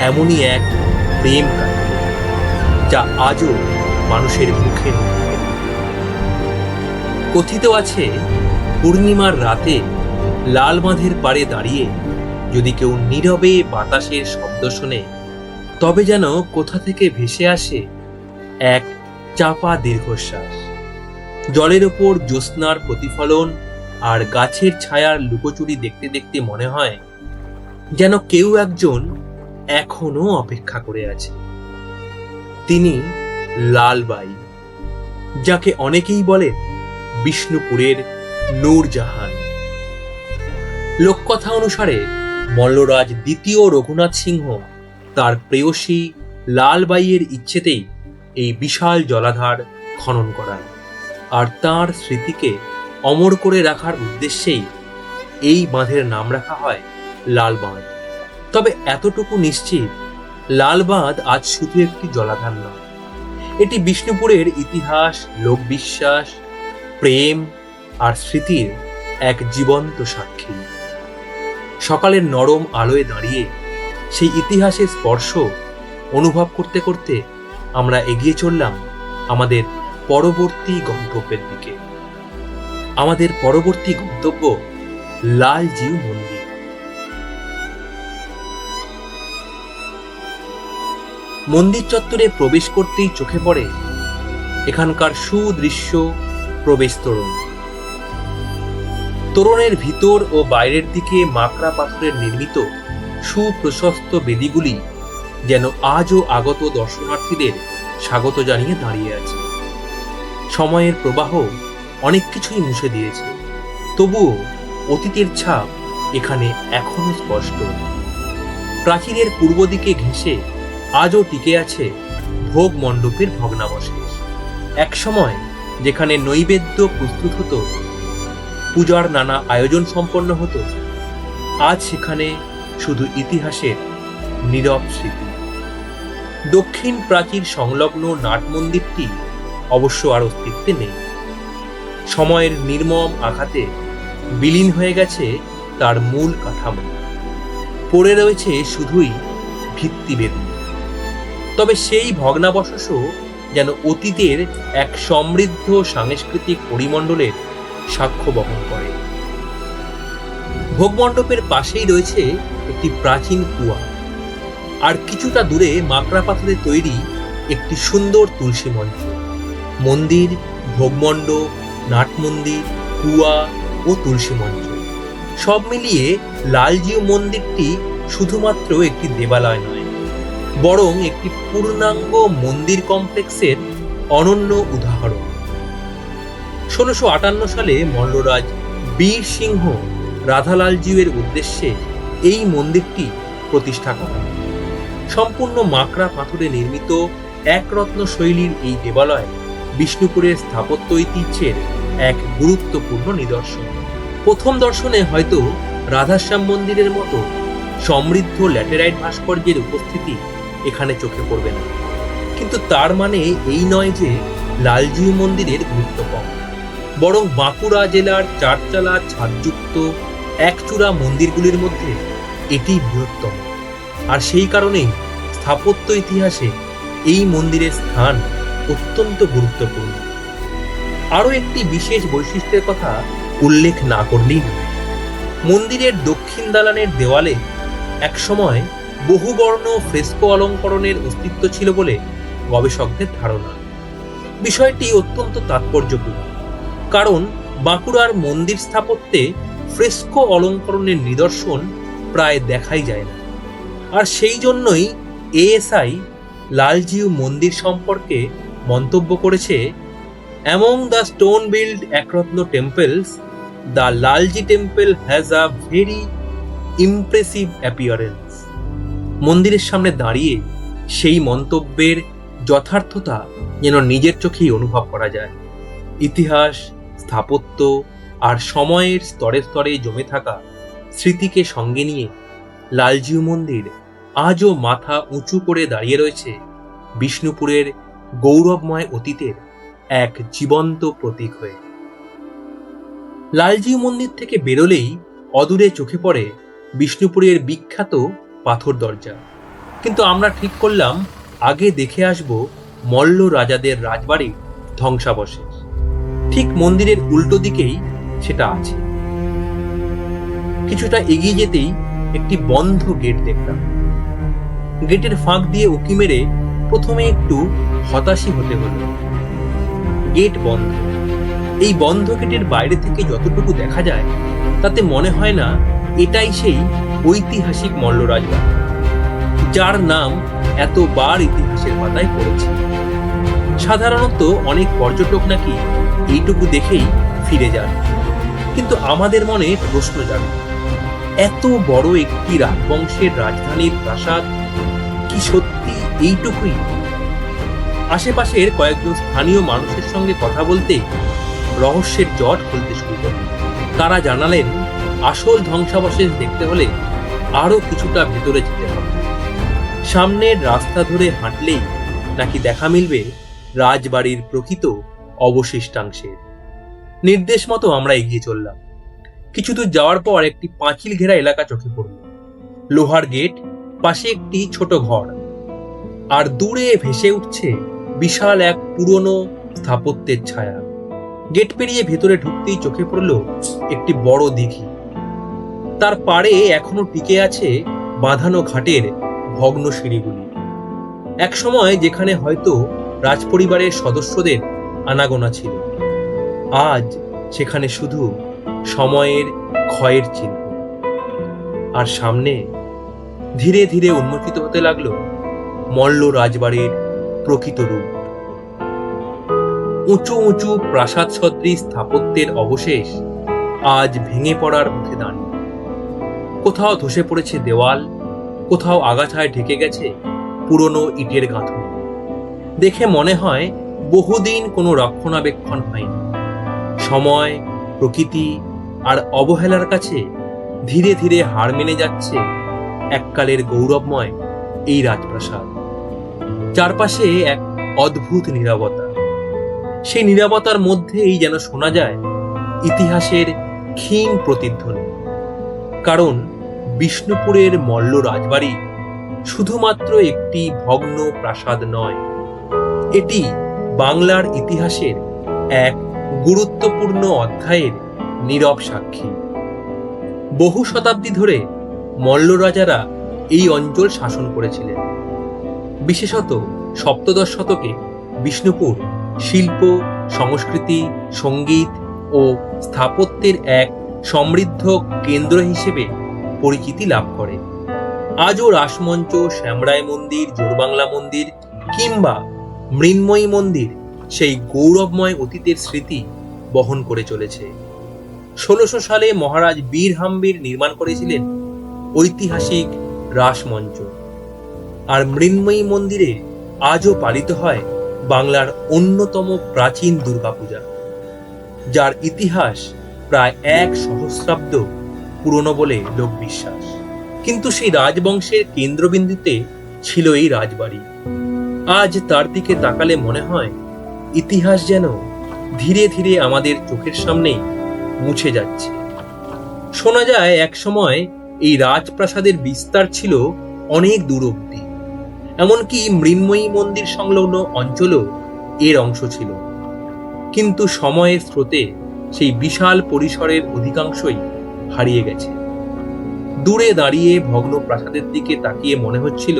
এমনই এক প্রেম কাহিনী, যা আজও মানুষের মুখে মুখে। কথিত আছে, পূর্ণিমার রাতে লাল বাঁধের পাড়ে দাঁড়িয়ে যদি কেউ নীরবে বাতাসের শব্দ শোনে, তবে যেন কোথা থেকে ভেসে আসে এক চাপা দীর্ঘশ্বাস। জলের ওপর জ্যোৎস্নার প্রতিফলন আর গাছের ছায়ার লুকোচুরি দেখতে দেখতে মনে হয় যেন কেউ একজন এখনো অপেক্ষা করে আছে। তিনি লালবাই, যাকে অনেকেই বলে বিষ্ণুপুরের নূরজাহান। লোককথা অনুসারে মল্লরাজ দ্বিতীয় রঘুনাথ সিংহ তার প্রেয়সী লালবাইয়ের ইচ্ছেতেই এই বিশাল জলাধার খনন করান, আর তাঁর স্মৃতিকে অমর করে রাখার উদ্দেশ্যেই এই বাঁধের নাম রাখা হয় লাল বাঁধ। তবে এতটুকু নিশ্চিত, লাল বাঁধ আজ শুধু একটি জলাধার নয়, এটি বিষ্ণুপুরের ইতিহাস, লোকবিশ্বাস, প্রেম আর স্মৃতির এক জীবন্ত সাক্ষী। সকালের নরম আলোয় দাঁড়িয়ে সেই ইতিহাসের স্পর্শ অনুভব করতে করতে আমরা এগিয়ে চললাম আমাদের পরবর্তী গন্তব্যের দিকে। আমাদের পরবর্তী গন্তব্য লালজিউ মন্দির। মন্দির চত্বরে প্রবেশ করতেই চোখে পড়ে এখানকার সুদৃশ্য প্রবেশ তোরণ। তোরণের ভিতর ও বাইরের দিকে মাকড়া পাথরের নির্মিত সুপ্রশস্ত বেদিগুলি যেন আজও আগত দর্শনার্থীদের স্বাগত জানিয়ে দাঁড়িয়ে আছে। সময়ের প্রবাহ অনেক কিছুই মুছে দিয়েছে, তবুও অতীতের ছাপ এখানে এখনো স্পষ্ট। প্রাচীরের পূর্ব দিকে ঘেঁষে আজও টিকে আছে ভোগ মণ্ডপের ভগ্নাবশেষ। একসময় যেখানে নৈবেদ্য প্রস্তুত হতো, পূজার নানা আয়োজন সম্পন্ন হতো, আজ সেখানে শুধু ইতিহাসের নীরব স্মৃতি। দক্ষিণ প্রাচীর সংলগ্ন নাট মন্দিরটি অবশ্য আর অস্তিত্বে নেই। সময়ের নির্মম আঘাতে বিলীন হয়ে গেছে তার মূল কাঠামো, পড়ে রয়েছে শুধুই ভিত্তিবেদি। তবে সেই ভগ্নাবশেষও যেন অতীতের এক সমৃদ্ধ সাংস্কৃতিক পরিমণ্ডলের সাক্ষ্য বহন করে। ভোগমণ্ডপের পাশেই রয়েছে একটি প্রাচীন কুয়া, আর কিছুটা দূরে মাকড়া পাথরের তৈরি একটি সুন্দর তুলসী মঞ্চ। মন্দির, ভোগমণ্ডপ, নাট মন্দির, কুয়া ও তুলসী মঞ্চ সব মিলিয়ে লালজিউ মন্দিরটি শুধুমাত্র একটি দেবালয় নয়, বরং একটি পূর্ণাঙ্গ মন্দির কমপ্লেক্সের অনন্য উদাহরণ। 1658 সালে মল্লরাজ বীর সিংহ রাধালালজিউয়ের উদ্দেশ্যে এই মন্দিরটি প্রতিষ্ঠা করেন। সম্পূর্ণ মাকড়া পাথরে নির্মিত একরত্ন শৈলীর এই দেবালয় বিষ্ণুপুরের স্থাপত্য ঐতিহ্যের এক গুরুত্বপূর্ণ নিদর্শন। প্রথম দর্শনে হয়তো রাধাশ্যাম মন্দিরের মতো সমৃদ্ধ ল্যাটেরাইট ভাস্কর্যের উপস্থিতি এখানে চোখে পড়বে না, কিন্তু তার মানে এই নয় যে লালজিউ মন্দিরের গুরুত্ব কম। বরং বাঁকুড়া জেলার চারচালা ছাদযুক্ত একচূড়া মন্দিরগুলির মধ্যে এটি বৃহত্তম, আর সেই কারণেই স্থাপত্য ইতিহাসে এই মন্দিরের স্থান অত্যন্ত গুরুত্বপূর্ণ। আরও একটি বিশেষ বৈশিষ্ট্যের কথা উল্লেখ না করলেই নয়। মন্দিরের দক্ষিণ দালানের দেওয়ালে একসময় বহুবর্ণ ফ্রেস্কো অলঙ্করণের অস্তিত্ব ছিল বলে গবেষকদের ধারণা। বিষয়টি অত্যন্ত তাৎপর্যপূর্ণ, কারণ বাঁকুড়ার মন্দির স্থাপত্যে ফ্রেস্কো অলঙ্করণের নিদর্শন প্রায় দেখাই যায় না। আর সেই জন্যই এএসআই লালজিউ মন্দির সম্পর্কে মন্তব্য করেছে, among the stone built ekaratna temples, the Lalji temple has a very impressive appearance. মন্দিরের সামনে দাঁড়িয়ে সেই মন্তব্যের যথার্থতা যেন নিজের চোখেই অনুভব করা যায়। ইতিহাস, স্থাপত্য আর সময়ের স্তরে স্তরে জমে থাকা স্মৃতিকে সঙ্গে নিয়ে লালজিউ মন্দির আজও মাথা উঁচু করে দাঁড়িয়ে রয়েছে বিষ্ণুপুরের গৌরবময় অতীতের এক জীবন্ত প্রতীক হয়ে। লালজিউ মন্দির থেকে বেরোলেই অদূরে চোখে পড়ে বিষ্ণুপুরের বিখ্যাত পাথর দরজা, কিন্তু আমরা ঠিক করলাম আগে দেখে আসব মল্ল রাজাদের রাজবাড়ির ধ্বংসাবশেষ। ঠিক মন্দিরের উল্টো দিকেই সেটা আছে। কিছুটা এগিয়ে যেতেই একটি বন্ধ গেট দেখলাম। গেটের ফাঁক দিয়ে উঁকি মেরে প্রথমে একটু হতাশই হতে হলো। গেট বন্ধ, এই বন্ধ গেটের বাইরে থেকে যতটুকু দেখা যায় তাতে মনে হয় না এটাই সেই ঐতিহাসিক মল্ল রাজবাড়ি, যার নাম এতবার ইতিহাসের পাতায় পড়েছে। সাধারণত অনেক পর্যটক নাকি এইটুকু দেখেই ফিরে যান, কিন্তু আমাদের মনে প্রশ্ন জাগে, এত বড় একটি রাজবংশের রাজধানীর প্রাসাদ কি সত্যি এইটুকুই? আশেপাশের কয়েকজন স্থানীয় মানুষের সঙ্গে কথা বলতে রহস্যের জট খুলতে শুরু করল। তারা জানালেন, আসল ধ্বংসাবশেষ দেখতে হলে আরো কিছুটা ভেতরে যেতে হবে। সামনের রাস্তা ধরে হাঁটলেই নাকি দেখা মিলবে রাজবাড়ির প্রকৃত অবশিষ্টাংশের। নির্দেশ মতো আমরা এগিয়ে চললাম। কিছু দূর যাওয়ার পর একটি পাঁচিল ঘেরা এলাকা চোখে পড়ল। লোহার গেট, পাশে একটি ছোট ঘর, আর দূরে ভেসে উঠছে বিশাল এক পুরনো স্থাপত্যের ছায়া। গেট পেরিয়ে ভেতরে ঢুকতেই চোখে পড়ল একটি বড় দিঘি। তার পাড়ে এখনো টিকে আছে বাঁধানো ঘাটের ভগ্ন সিঁড়িগুলি। একসময় যেখানে হয়তো রাজপরিবারের সদস্যদের আনাগোনা ছিল, আজ সেখানে শুধু সময়ের ক্ষয়ের চিহ্ন। আর সামনে ধীরে ধীরে উন্মোচিত হতে লাগলো মল্ল রাজবাড়ির প্রকৃত রূপ। উঁচু উঁচু প্রাসাদ সদৃশ স্থাপত্যের অবশেষ আজ ভেঙে পড়ার মুখে দাঁড়িয়ে। কোথাও ধসে পড়েছে দেওয়াল, কোথাও আগাছায় ঢেকে গেছে পুরনো ইটের গাঁথুনি। দেখে মনে হয় বহুদিন কোনো রক্ষণাবেক্ষণ হয়নি। সময়, প্রকৃতি আর অবহেলার কাছে ধীরে ধীরে হার মেনে যাচ্ছে এককালের গৌরবময় এই রাজপ্রাসাদ। চারপাশে এক অদ্ভুত নীরবতা। সেই নীরবতার মধ্যেই যেন শোনা যায় ইতিহাসের ক্ষীণ প্রতিধ্বনি। কারণ বিষ্ণুপুরের মল্ল রাজবাড়ি শুধুমাত্র একটি ভগ্ন প্রাসাদ নয়, এটি বাংলার ইতিহাসের এক গুরুত্বপূর্ণ অধ্যায়ের নীরব সাক্ষী। বহু শতাব্দী ধরে মল্ল রাজারা এই অঞ্চল শাসন করেছিলেন। বিশেষত সপ্তদশ শতকে বিষ্ণুপুর শিল্প, সংস্কৃতি, সঙ্গীত ও স্থাপত্যের এক সমৃদ্ধ কেন্দ্র হিসেবে পরিচিতি লাভ করে। আজও রাসমঞ্চ, শ্যামরায় মন্দির, জোরবাংলা মন্দির কিংবা মৃন্ময়ী মন্দির সেই গৌরবময় অতীতের স্মৃতি বহন করে চলেছে। 1600 সালে মহারাজ বীর হাম্বির নির্মাণ করেছিলেন ঐতিহাসিক রাসমঞ্চ, আর মৃন্ময়ী মন্দিরে আজও পালিত হয় বাংলার অন্যতম প্রাচীন দুর্গাপূজা, যার ইতিহাস প্রায় 1 সহস্রাব্দ পুরনো বলে লোকবিশ্বাস। কিন্তু সেই রাজবংশের কেন্দ্রবিন্দুতে ছিল এই রাজবাড়ি। আজ তার দিকে তাকালে মনে হয় ইতিহাস যেন ধীরে ধীরে আমাদের চোখের সামনে মুছে যাচ্ছে। শোনা যায় একসময় এই রাজপ্রাসাদের বিস্তার ছিল অনেক দূর অবধি, এমনকি মৃন্ময়ী মন্দির সংলগ্ন অঞ্চলও এর অংশ ছিল। কিন্তু সময়ের স্রোতে সেই বিশাল পরিসরের অধিকাংশই হারিয়ে গেছে। দূরে দাঁড়িয়ে ভগ্ন প্রাসাদের দিকে তাকিয়ে মনে হচ্ছিল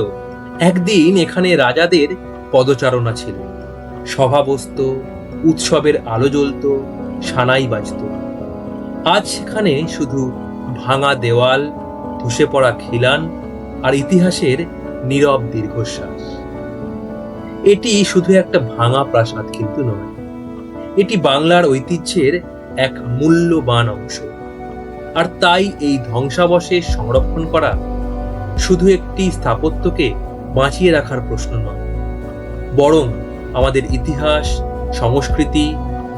একদিন এখানে রাজাদের পদচারণা ছিল, সভা বসত, উৎসবের আলো জ্বলত, সানাই বাজত। আজ সেখানে শুধু ভাঙা দেওয়াল, ধসে পড়া খিলান আর ইতিহাসের নীরব দীর্ঘশ্বাস। এটি শুধু একটা ভাঙা প্রাসাদ কিন্তু নয়, এটি বাংলার ঐতিহ্যের এক মূল্যবান অংশ। আর তাই এই ধ্বংসাবশেষ সংরক্ষণ করা শুধু একটি স্থাপত্যকে বাঁচিয়ে রাখার প্রশ্ন নয়, বরং আমাদের ইতিহাস, সংস্কৃতি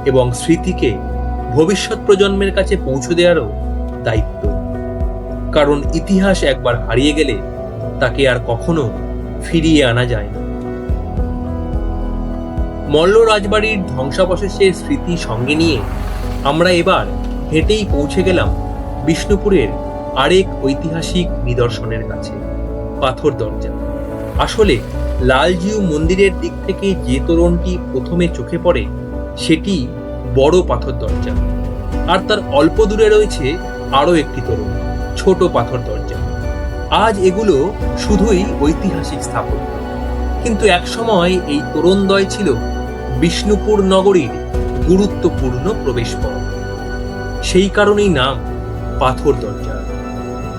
এবং স্মৃতিকে ভবিষ্যৎ প্রজন্মের কাছে পৌঁছে দেওয়ারও দায়িত্ব। কারণ ইতিহাস একবার হারিয়ে গেলে তাকে আর কখনো ফিরিয়ে আনা যায় না। মল্ল রাজবাড়ির ধ্বংসাবশেষের স্মৃতি সঙ্গে নিয়ে আমরা এবার হেঁটেই পৌঁছে গেলাম বিষ্ণুপুরের আরেক ঐতিহাসিক নিদর্শনের কাছে, পাথর দরজা। আসলে লালজিউ মন্দিরের দিক থেকে যে তোরণটি প্রথমে চোখে পড়ে সেটি বড় পাথর দরজা, আর তার অল্প দূরে রয়েছে আরো একটি তোরণ, ছোট পাথর দরজা। আজ এগুলো শুধুই ঐতিহাসিক স্থাপত্য, কিন্তু একসময় এই তোরণদ্বয় ছিল বিষ্ণুপুর নগরীর গুরুত্বপূর্ণ প্রবেশপথ। সেই কারণেই নাম পাথর দরজা।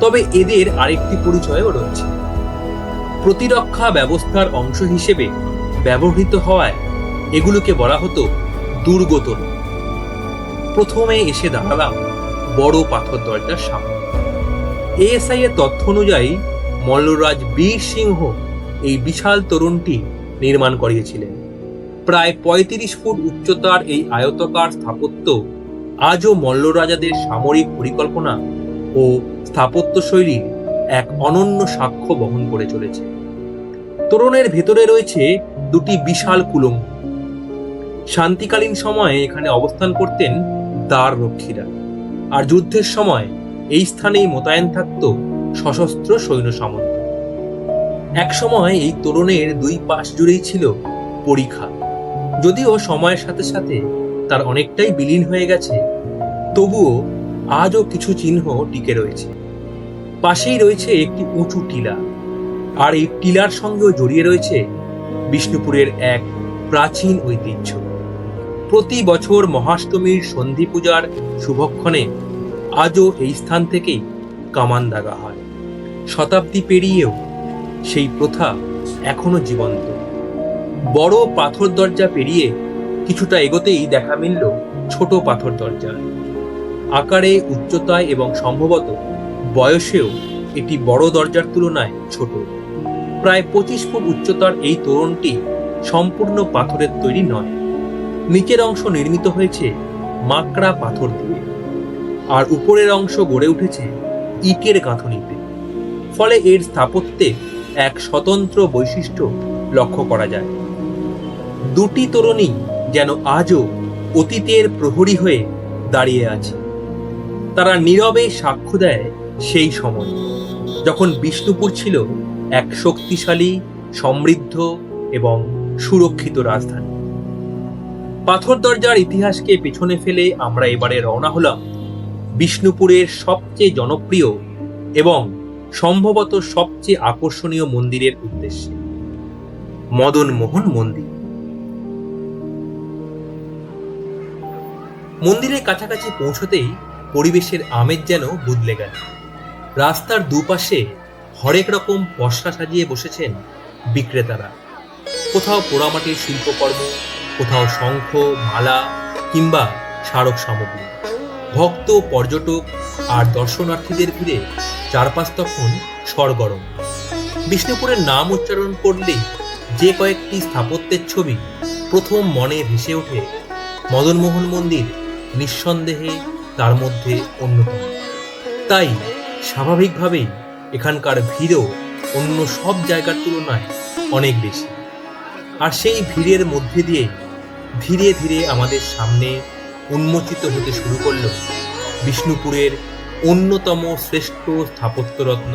তবে এদের আরেকটি পরিচয়ও রয়েছে। প্রতিরক্ষা ব্যবস্থার অংশ হিসেবে ব্যবহৃত হওয়ায় এগুলোকে বলা হতো দুর্গ তোরণ। প্রথমে এসে দাঁড়ালাম বড় পাথর দরজার সামনে। এএসআই এর তথ্য অনুযায়ী মল্লরাজ বীর সিংহ এই বিশাল তোরণটি নির্মাণ করিয়েছিলেন। প্রায় ৩৫ ফুট উচ্চতার এই আয়তাকার স্থাপত্য আজও মল্লরাজাদের সামরিক পরিকল্পনা ও স্থাপত্যশৈলীর এক অনন্য সাক্ষ্য বহন করে চলেছে। তোরণের ভেতরে রয়েছে দুটি বিশাল কুলঙ্গ। শান্তিকালীন সময়ে এখানে অবস্থান করতেন দ্বার রক্ষীরা, আর যুদ্ধের সময় এই স্থানেই মোতায়েন থাকত সশস্ত্র সৈন্য সামন্ত। এক সময় এই তোরণের দুই পাশ জুড়েই ছিল পরিখা। যদিও সময়ের সাথে সাথে তার অনেকটাই বিলীন হয়ে গেছে, তবুও আজও কিছু চিহ্ন টিকে রয়েছে। পাশেই রয়েছে একটি উঁচু টিলা, আর এই টিলার সঙ্গেও জড়িয়ে রয়েছে বিষ্ণুপুরের এক প্রাচীন ঐতিহ্য। প্রতি বছর মহাষ্টমীর সন্ধি পূজার শুভক্ষণে আজও এই স্থান থেকেই কামান দাগা হয়। শতাব্দী পেরিয়েও সেই প্রথা এখনো জীবন্ত। বড় পাথর দরজা পেরিয়ে কিছুটা এগোতেই দেখা মিলল ছোট পাথর দরজা। আকারে, উচ্চতায় এবং সম্ভবত বয়সেও এটি বড় দরজার তুলনায় ছোট। প্রায় 25 ফুট উচ্চতার এই তোরণটি সম্পূর্ণ পাথরের তৈরি নয়। নিচের অংশ নির্মিত হয়েছে মাকড়া পাথর দিয়ে, আর উপরের অংশ গড়ে উঠেছে ইটের গাঁথনিতে। ফলে এর স্থাপত্যে এক স্বতন্ত্র বৈশিষ্ট্য লক্ষ্য করা যায়। দুটি তোরণই যেন আজও অতীতের প্রহরী হয়ে দাঁড়িয়ে আছে। তারা নীরবে সাক্ষ্য দেয় সেই সময় যখন বিষ্ণুপুর ছিল এক শক্তিশালী, সমৃদ্ধ এবং সুরক্ষিত রাজধানী। পাথর দরজার ইতিহাসকে পেছনে ফেলে আমরা এবারে রওনা হলাম বিষ্ণুপুরের সবচেয়ে জনপ্রিয় এবং সম্ভবত সবচেয়ে আকর্ষণীয় মন্দিরের উদ্দেশ্যে, মদন মোহন মন্দির। মন্দিরের কাছাকাছি পৌঁছতেই পরিবেশের আমেজ যেন বদলে গেল। রাস্তার দুপাশে হরেক রকম পসরা সাজিয়ে বসেছেন বিক্রেতারা। কোথাও পোড়ামাটির শিল্পকর্ম, কোথাও শঙ্খ, মালা কিংবা স্মারক সামগ্রী। ভক্ত, পর্যটক আর দর্শনার্থীদের ভিড়ে চারপাশ তখন সরগরম। বিষ্ণুপুরের নাম উচ্চারণ করলেই যে কয়েকটি স্থাপত্যের ছবি প্রথম মনে ভেসে ওঠে, মদনমোহন মন্দির নিঃসন্দেহে তার মধ্যে অন্যতম। তাই স্বাভাবিকভাবেই এখানকার ভিড়ও অন্য সব জায়গার তুলনায় অনেক বেশি। আর সেই ভিড়ের মধ্যে দিয়ে ধীরে ধীরে আমাদের সামনে উন্মোচিত হতে শুরু করল বিষ্ণুপুরের অন্যতম শ্রেষ্ঠ স্থাপত্যরত্ন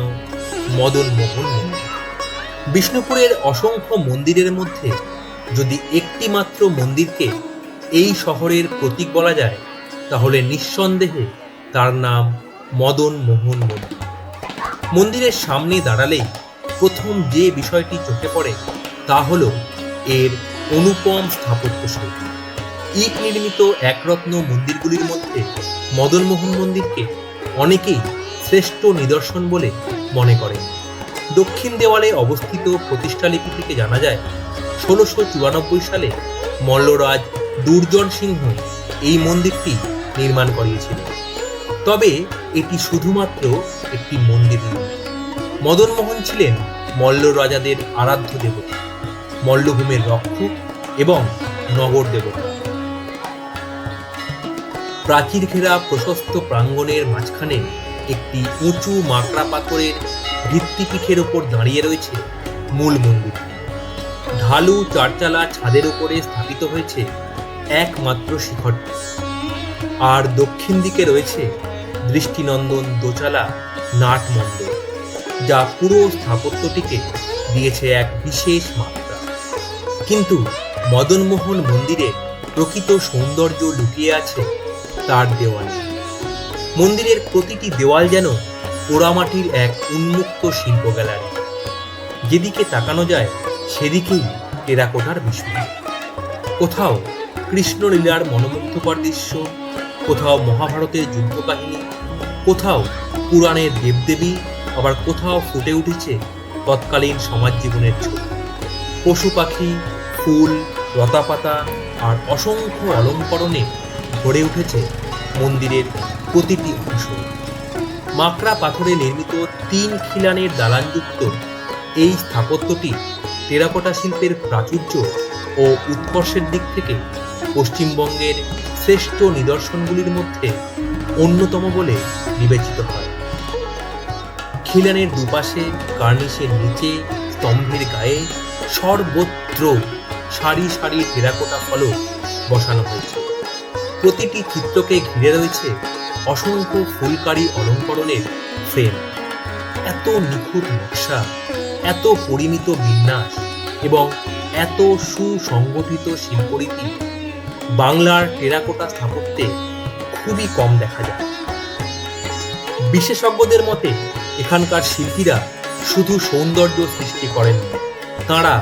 মদনমোহন মন্দির। বিষ্ণুপুরের অসংখ্য মন্দিরের মধ্যে যদি একটি মাত্র মন্দিরকে এই শহরের প্রতীক বলা যায়, তাহলে নিঃসন্দেহে তার নাম মদনমোহন মন্দির। মন্দিরের সামনে দাঁড়ালেই প্রথম যে বিষয়টি চোখে পড়ে তা হলো এর অনুপম স্থাপত্যশৈলী। ইট নির্মিত একরত্ন মন্দিরগুলির মধ্যে মদনমোহন মন্দিরকে অনেকেই শ্রেষ্ঠ নিদর্শন বলে মনে করেন। দক্ষিণ দেওয়ালে অবস্থিত প্রতিষ্ঠালিপি থেকে জানা যায় ১৬৯৪ সালে মল্লরাজ দুর্জন সিংহ এই মন্দিরটি নির্মাণ করিয়েছিলেন। তবে এটি শুধুমাত্র একটি মন্দির নয়। মদনমোহন ছিলেন মল্ল রাজাদের আরাধ্য দেবতা, মল্লভূমির রক্ষক এবং নগর দেবতা। প্রাচীর ঘেরা প্রশস্ত প্রাঙ্গণের মাঝখানে একটি উঁচু মাকড়া পাথরের ভিত্তিপীঠের ওপর দাঁড়িয়ে রয়েছে মূল মন্দির। ঢালু চারচালা ছাদের উপরে স্থাপিত হয়েছে একমাত্র শিখরটি, আর দক্ষিণ দিকে রয়েছে দৃষ্টিনন্দন দোচালা নাটমণ্ডপ, যা পুরো স্থাপত্যটিকে দিয়েছে এক বিশেষ মাত্রা। কিন্তু মদনমোহন মন্দিরে প্রকৃত সৌন্দর্য লুকিয়ে আছে তার দেওয়ালে। মন্দিরের প্রতিটি দেওয়াল যেন পোড়ামাটির এক উন্মুক্ত শিল্প গ্যালারি। যেদিকে তাকানো যায় সেদিকেই টেরাকোটার বিস্ময়। কোথাও কৃষ্ণলীলার মনোমুগ্ধকর দৃশ্য, কোথাও মহাভারতের যুদ্ধ কাহিনী, কোথাও পুরাণের দেবদেবী, আবার কোথাও ফুটে উঠেছে তৎকালীন সমাজ জীবনের ছবি। পশু পাখি, ফুল, লতাপাতা আর অসংখ্য অলঙ্করণে ভরে উঠেছে মন্দিরের প্রতিটি অংশ। মাকড়া পাথরে নির্মিত 3 খিলানের দালানযুক্ত এই স্থাপত্যটি টেরাকোটা শিল্পের প্রাচুর্য ও উৎকর্ষের দিক থেকে পশ্চিমবঙ্গের শ্রেষ্ঠ নিদর্শনগুলির মধ্যে অন্যতম বলে বিবেচিত হয়। খিলানের দুপাশে, কার্নিশের নিচে, স্তম্ভের গায়ে সর্বত্র সারি সারি টেরাকোটা ফলক বসানো হয়েছে। প্রতিটি চিত্রকে ঘিরে রয়েছে অসংখ্য ফুলকারী অলঙ্করণের ফ্রেম। এত নিখুঁত নকশা, এত পরিমিত বিন্যাস এবং এত সুসংগঠিত শিল্পরীতি বাংলার টেরাকোটা স্থাপত্যে খুবই কম দেখা যায়। বিশেষজ্ঞদের মতে এখানকার শিল্পীরা শুধু সৌন্দর্য সৃষ্টি করেন, তাঁরা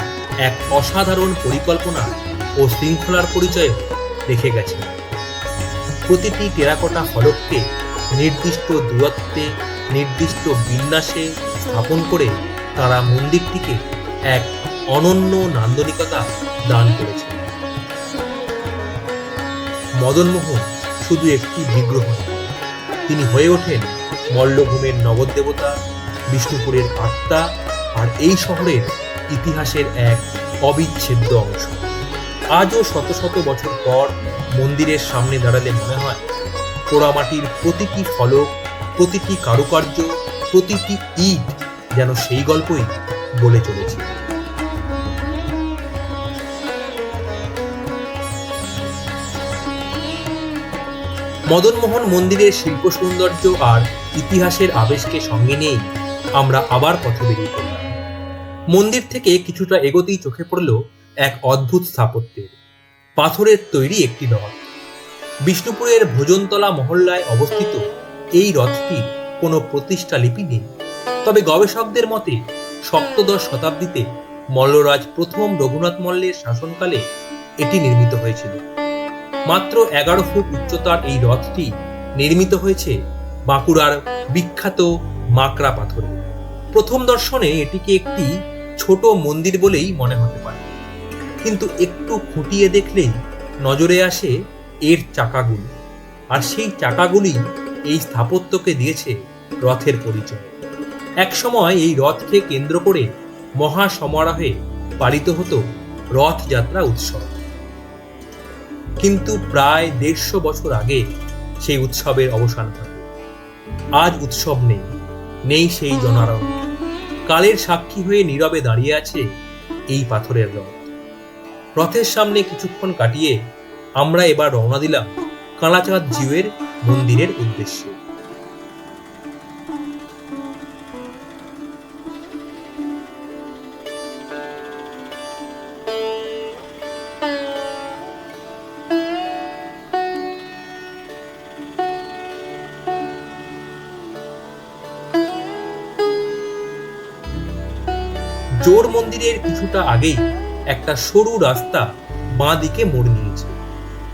এক অসাধারণ পরিকল্পনা ও শৃঙ্খলার পরিচয় রেখে গেছেন। প্রতিটি টেরাকোটা ফলককে নির্দিষ্ট দূরত্বে, নির্দিষ্ট বিন্যাসে স্থাপন করে তাঁরা মন্দিরটিকে এক অনন্য নান্দনিকতা দান করেছেন। মদনমোহন শুধু একটি বিগ্রহ নয়, তিনি হয়ে ওঠেন মল্লভূমের নগরদেবতা, বিষ্ণুপুরের আত্মা আর এই শহরের ইতিহাসের এক অবিচ্ছেদ্য অংশ। আজও শত শত বছর পর মন্দিরের সামনে দাঁড়ালে মনে হয় পোড়ামাটির প্রতিটি ফলক, প্রতিটি কারুকার্য, প্রতিটি ইট যেন সেই গল্পই বলে চলেছে। মদনমোহন মন্দিরের শিল্প সৌন্দর্য আর ইতিহাসের আবেশকে সঙ্গে নিয়েই আমরা আবার পথে বেরিয়ে পড়লাম। মন্দির থেকে কিছুটা এগোতেই চোখে পড়ল এক অদ্ভুত স্থাপত্যের পাথরের তৈরি একটি রথ। বিষ্ণুপুরের ভোজনতলা মহল্লায় অবস্থিত এই রথটির কোনো প্রতিষ্ঠা লিপি নেই, তবে গবেষকদের মতে সপ্তদশ শতাব্দীতে মল্লরাজ প্রথম রঘুনাথ মল্লের শাসনকালে এটি নির্মিত হয়েছিল। মাত্র 11 ফুট উচ্চতার এই রথটি নির্মিত হয়েছে বাঁকুড়ার বিখ্যাত মাকড়া পাথরে। প্রথম দর্শনে এটিকে একটি ছোট মন্দির বলেই মনে হতে পারে, কিন্তু একটু খুঁটিয়ে দেখলেই নজরে আসে এর চাকাগুলি, আর সেই চাকাগুলি এই স্থাপত্যকে দিয়েছে রথের পরিচয়। একসময় এই রথকে কেন্দ্র করে মহা সমারোহে পালিত হতো রথযাত্রা উৎসব, কিন্তু প্রায় 150 বছর আগে সেই উৎসবের অবসান হয়। আজ উৎসব নেই, নেই সেই জনারণ্য। কালের সাক্ষী হয়ে নীরবে দাঁড়িয়ে আছে এই পাথরের রথ। রথের সামনে কিছুক্ষণ কাটিয়ে আমরা এবার রওনা দিলাম কালাচাঁদ জিউয়ের মন্দিরের উদ্দেশ্যে। জোর মন্দিরের কিছুটা আগেই একটা সরু রাস্তা বাঁ দিকে মোড় নিয়েছে।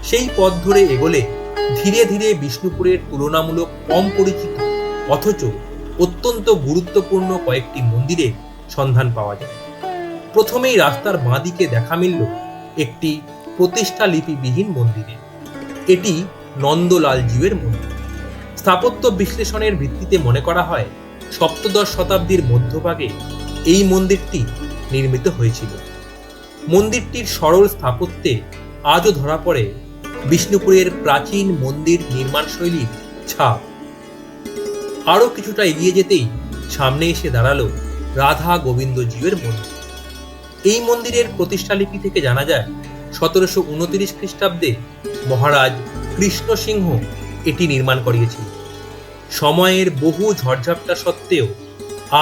সেই পথ ধরে এগোলে ধীরে ধীরে বিষ্ণুপুরের তুলনামূলক কম পরিচিত অথচ অত্যন্ত গুরুত্বপূর্ণ কয়েকটি মন্দিরের সন্ধান পাওয়া যায়। প্রথমেই রাস্তার বাঁ দিকে দেখা মিলল একটি প্রতিষ্ঠা লিপিবিহীন মন্দিরে। এটি নন্দলাল জিউয়ের মন্দির। স্থাপত্য বিশ্লেষণের ভিত্তিতে মনে করা হয় সপ্তদশ শতাব্দীর মধ্যভাগে এই মন্দিরটি নির্মিত হয়েছিল। মন্দিরটির সরল স্থাপত্যে আজও ধরা পড়ে বিষ্ণুপুরের প্রাচীন মন্দির নির্মাণ শৈলীর ছাপ। আরো কিছুটা এগিয়ে যেতেই সামনে এসে দাঁড়ালো রাধা গোবিন্দ জিউয়ের মন্দির। এই মন্দিরের প্রতিষ্ঠালিপি থেকে জানা যায় 1729 খ্রিস্টাব্দে মহারাজ কৃষ্ণ সিংহ এটি নির্মাণ করিয়েছিল। সময়ের বহু ঝড়ঝাপটা সত্ত্বেও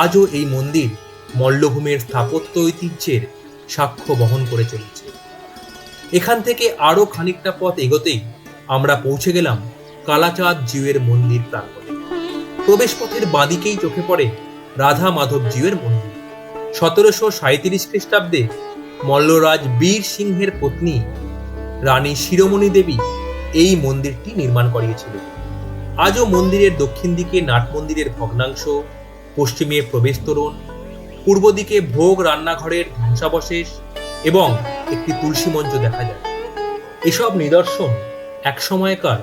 আজও এই মন্দির মল্লভূমের স্থাপত্য ঐতিহ্যের সাক্ষ্য বহন করে চলেছে। এখান থেকে আরো খানিকটা পথ এগোতেই আমরা পৌঁছে গেলাম কালাচাঁদ জিউয়ের মন্দির প্রাঙ্গণে। প্রবেশ পথের বাঁদিকেই চোখে পড়ে রাধা মাধব জিউয়ের মন্দির। 1737 খ্রিস্টাব্দে মল্লরাজ বীর সিংহের পত্নী রানী শিরোমণি দেবী এই মন্দিরটি নির্মাণ করিয়েছিলেন। আজও মন্দিরের দক্ষিণ দিকে নাট মন্দিরের ভগ্নাংশ, পশ্চিমে প্রবেশ তোরণ, পূর্ব দিকে ভোগ রান্নাঘরের ধ্বংসাবশেষ এবং একটি তুলসী মঞ্চ দেখা যায়। এসব নিদর্শন একসময়কার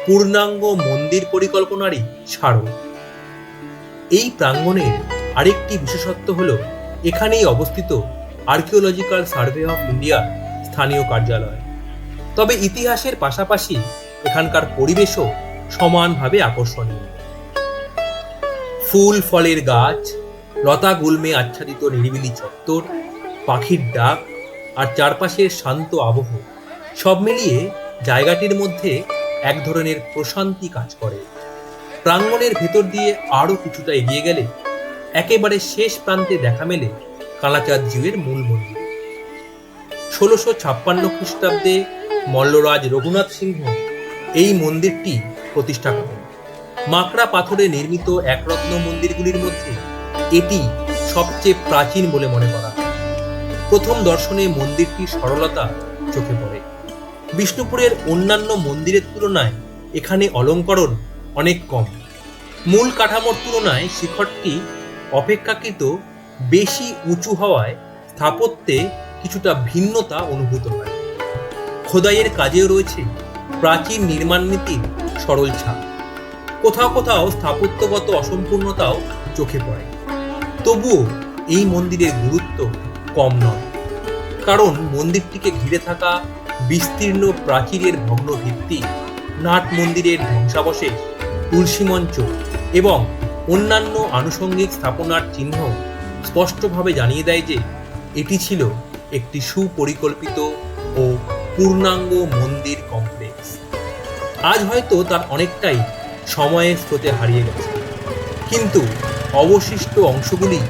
পূর্ণাঙ্গ মন্দির পরিকল্পনারই স্মারক। এই প্রাঙ্গণের আরেকটি বিশেষত্ব হল এখানেই অবস্থিত আর্কিওলজিক্যাল সার্ভে অফ ইন্ডিয়ার স্থানীয় কার্যালয়। তবে ইতিহাসের পাশাপাশি এখানকার পরিবেশও সমানভাবে আকর্ষণীয়। ফুল ফলের গাছ, লতা গুল্মে আচ্ছাদিত নিরিবিলি চত্বর, পাখির ডাক আর চারপাশের শান্ত আবহ সব মিলিয়ে জায়গাটির মধ্যে এক ধরনের প্রশান্তি কাজ করে। প্রাঙ্গণের ভেতর দিয়ে আরো কিছুটা এগিয়ে গেলে একেবারে শেষ প্রান্তে দেখা মেলে কালাচাঁদ জিউয়ের মূল মন্দির। 1656 খ্রিস্টাব্দে মল্লরাজ রঘুনাথ সিংহ এই মন্দিরটি প্রতিষ্ঠা করেন। মাকড়া পাথরে নির্মিত একরত্ন মন্দিরগুলির মধ্যে এটি সবচেয়ে প্রাচীন বলে মনে করা হয়। প্রথম দর্শনে মন্দিরটির সরলতা চোখে পড়ে। বিষ্ণুপুরের অন্যান্য মন্দিরের তুলনায় এখানে অলঙ্করণ অনেক কম। মূল কাঠামোর তুলনায় শিখরটি অপেক্ষাকৃত বেশি উঁচু হওয়ায় স্থাপত্যে কিছুটা ভিন্নতা অনুভূত হয়। খোদাইয়ের কাজেও রয়েছে প্রাচীন নির্মাণ নীতির সরল ছাপ। কোথাও কোথাও স্থাপত্যগত অসম্পূর্ণতাও চোখে পড়ে। তবুও এই মন্দিরের গুরুত্ব কম নয়, কারণ মন্দিরটিকে ঘিরে থাকা বিস্তীর্ণ প্রাচীরের ভগ্ন ভিত্তি, নাট মন্দিরের ধ্বংসাবশেষ, তুলসী মঞ্চ এবং অন্যান্য আনুষঙ্গিক স্থাপনার চিহ্ন স্পষ্টভাবে জানিয়ে দেয় যে এটি ছিল একটি সুপরিকল্পিত ও পূর্ণাঙ্গ মন্দির কমপ্লেক্স। আজ হয়তো তার অনেকটাই সময়ের স্রোতে হারিয়ে গেছে, কিন্তু অবশিষ্ট অংশগুলি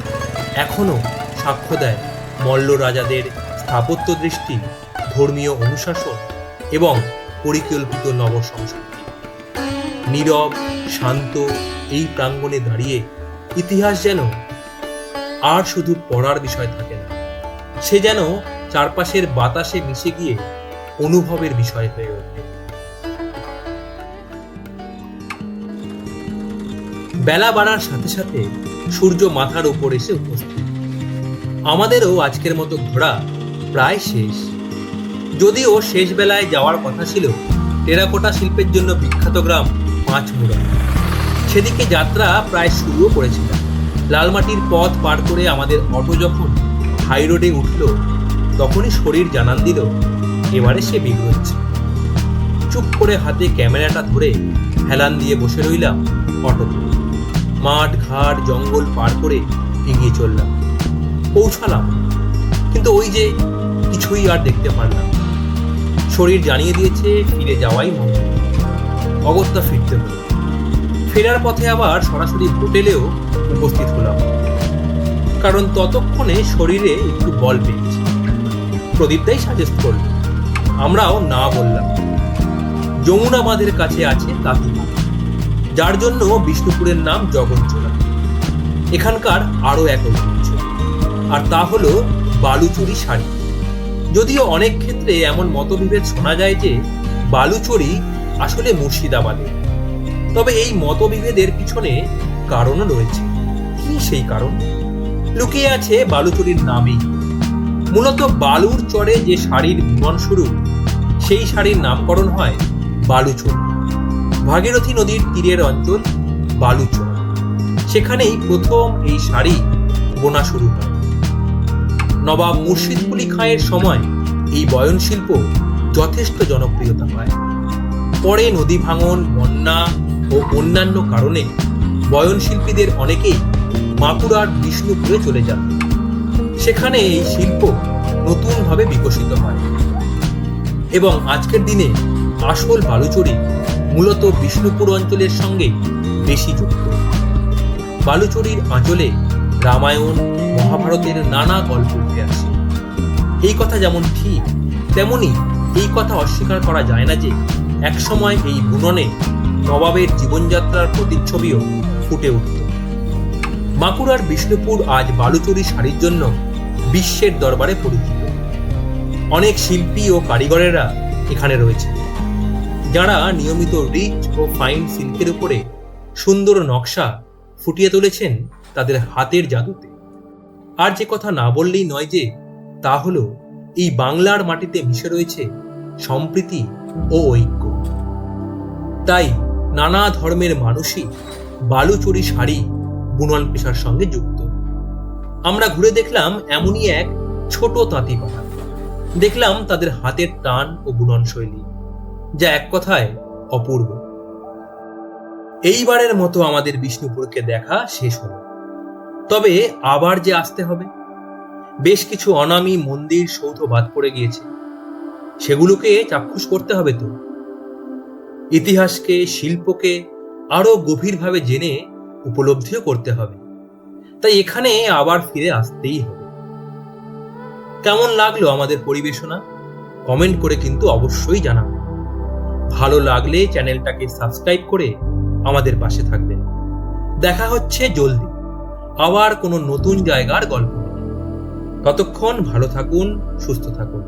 এখনো সাক্ষ্য দেয় মল্ল রাজাদের স্থাপত্য দৃষ্টি, ধর্মীয় অনুশাসন এবং পরিকল্পিত নবসংস্কৃতি। নীরব শান্ত এই প্রাঙ্গণে দাঁড়িয়ে ইতিহাস যেন আর শুধু পড়ার বিষয় থাকে না, সে যেন চারপাশের বাতাসে মিশে গিয়ে অনুভবের বিষয় হয়ে ওঠে। বেলা বাড়ার সাথে সাথে সূর্য মাথার উপর এসে উপস্থিত। আমাদেরও আজকের মতো ঘোরা প্রায় শেষ। যদিও শেষ বেলায় যাওয়ার কথা ছিল টেরাকোটা শিল্পের জন্য বিখ্যাত গ্রাম পাঁচমুড়া। সেদিকে যাত্রা প্রায় শুরুও করেছিল। লালমাটির পথ পার করে আমাদের অটো যখন হাই রোডে উঠল, তখনই শরীর জানান দিল এবারে সে বিগড়চ্ছে। চুপ করে হাতে ক্যামেরাটা ধরে হেলান দিয়ে বসে রইলাম অটোতে। মাঠ ঘাট জঙ্গল পার করে এগিয়ে চললাম। পৌঁছালাম, কিন্তু ওই যে কিছুই আর দেখতে পারলাম। শরীর জানিয়ে দিয়েছে ফিরে যাওয়াই মঙ্গল। অগত্যা ফিরতে হলো। ফেরার পথে আবার সরাসরি হোটেলেও উপস্থিত হলাম, কারণ ততক্ষণে শরীরে একটু বল পেয়েছি। প্রদীপটাই সাজেস্ট করল, আমরাও না বললাম। যমুনা বাঁধের কাছে আছে তাঁতিপুর, যার জন্য বিষ্ণুপুরের নাম জগনচোলা। এখানকার আরো এক ঐতিহ্য, আর তা হলো বালুচুরি শাড়ি। যদিও অনেক ক্ষেত্রে এমন মতবিভেদ শোনা যায় যে বালুচুরি আসলে মুর্শিদাবাদে, তবে এই মতবিভেদের পিছনে কারণও রয়েছে। কি সেই কারণ? লুকিয়ে আছে বালুচুরির নামেই। মূলত বালুর চরে যে শাড়ির বুনন শুরু, সেই শাড়ির নামকরণ হয় বালুচুরি। ভাগীরথী নদীর তীরের অঞ্চল বালুচর, সেখানেই প্রথম এই শাড়ি বোনা শুরু হয়। নবাব মুর্শিদকুলি খাঁয়ের সময় এই বয়ন শিল্প যথেষ্ট জনপ্রিয়তা পায়। পরে নদী ভাঙন, বন্যা ও অন্যান্য কারণে বয়ন শিল্পীদের অনেকেই বাঁকুড়ার বিষ্ণুপুরে চলে যান। সেখানে এই শিল্প নতুনভাবে বিকশিত হয় এবং আজকের দিনে আসল বালুচরি মূলত বিষ্ণুপুর অঞ্চলের সঙ্গে বেশি যুক্ত। বালুচরির আঁচলে রামায়ণ, মহাভারতের নানা গল্প উঠে আসে। এই কথা যেমন ঠিক, তেমনি এই কথা অস্বীকার করা যায় না যে একসময় এই বুননে নবাবের জীবনযাত্রার প্রতিচ্ছবিও ফুটে উঠত। বাঁকুড়ার বিষ্ণুপুর আজ বালুচরি শাড়ির জন্য বিশ্বের দরবারে পরিচিত। অনেক শিল্পী ও কারিগরেরা এখানে রয়েছে, যারা নিয়মিত রিচ ও ফাইন সিল্কের উপরে সুন্দর নকশা ফুটিয়ে তুলেছেন তাদের হাতের জাদুতে। আর যে কথা না বললেই নয় যে তা হলো এই বাংলার মাটিতে মিশে রয়েছে সম্প্রীতি ও ঐক্য। তাই নানা ধর্মের মানুষই বালুচরী শাড়ি বুনন পেশার সঙ্গে যুক্ত। আমরা ঘুরে দেখলাম এমনই এক ছোট তাঁতিপাড়া, দেখলাম তাদের হাতের টান ও বুনন শৈলী, যা এক কথায় অপূর্ব। এইবারের মতো আমাদের বিষ্ণুপুরকে দেখা শেষ হলো, তবে আবার যে আসতে হবে। বেশ কিছু অনামী মন্দির সৌধ বাদ পড়ে গিয়েছে, সেগুলোকে চাক্ষুষ করতে হবে তো। ইতিহাসকে, শিল্পকে আরো গভীরভাবে জেনে উপলব্ধিও করতে হবে। তাই এখানে আবার ফিরে আসতেই হবে। কেমন লাগলো আমাদের পরিবেশনা? কমেন্ট করে কিন্তু অবশ্যই জানাবেন। ভালো লাগলে চ্যানেলটাকে সাবস্ক্রাইব করে আমাদের পাশে থাকবেন। দেখা হচ্ছে জলদি আবার কোনো নতুন জায়গার গল্প নিয়ে। ততক্ষণ ভালো থাকুন, সুস্থ থাকুন।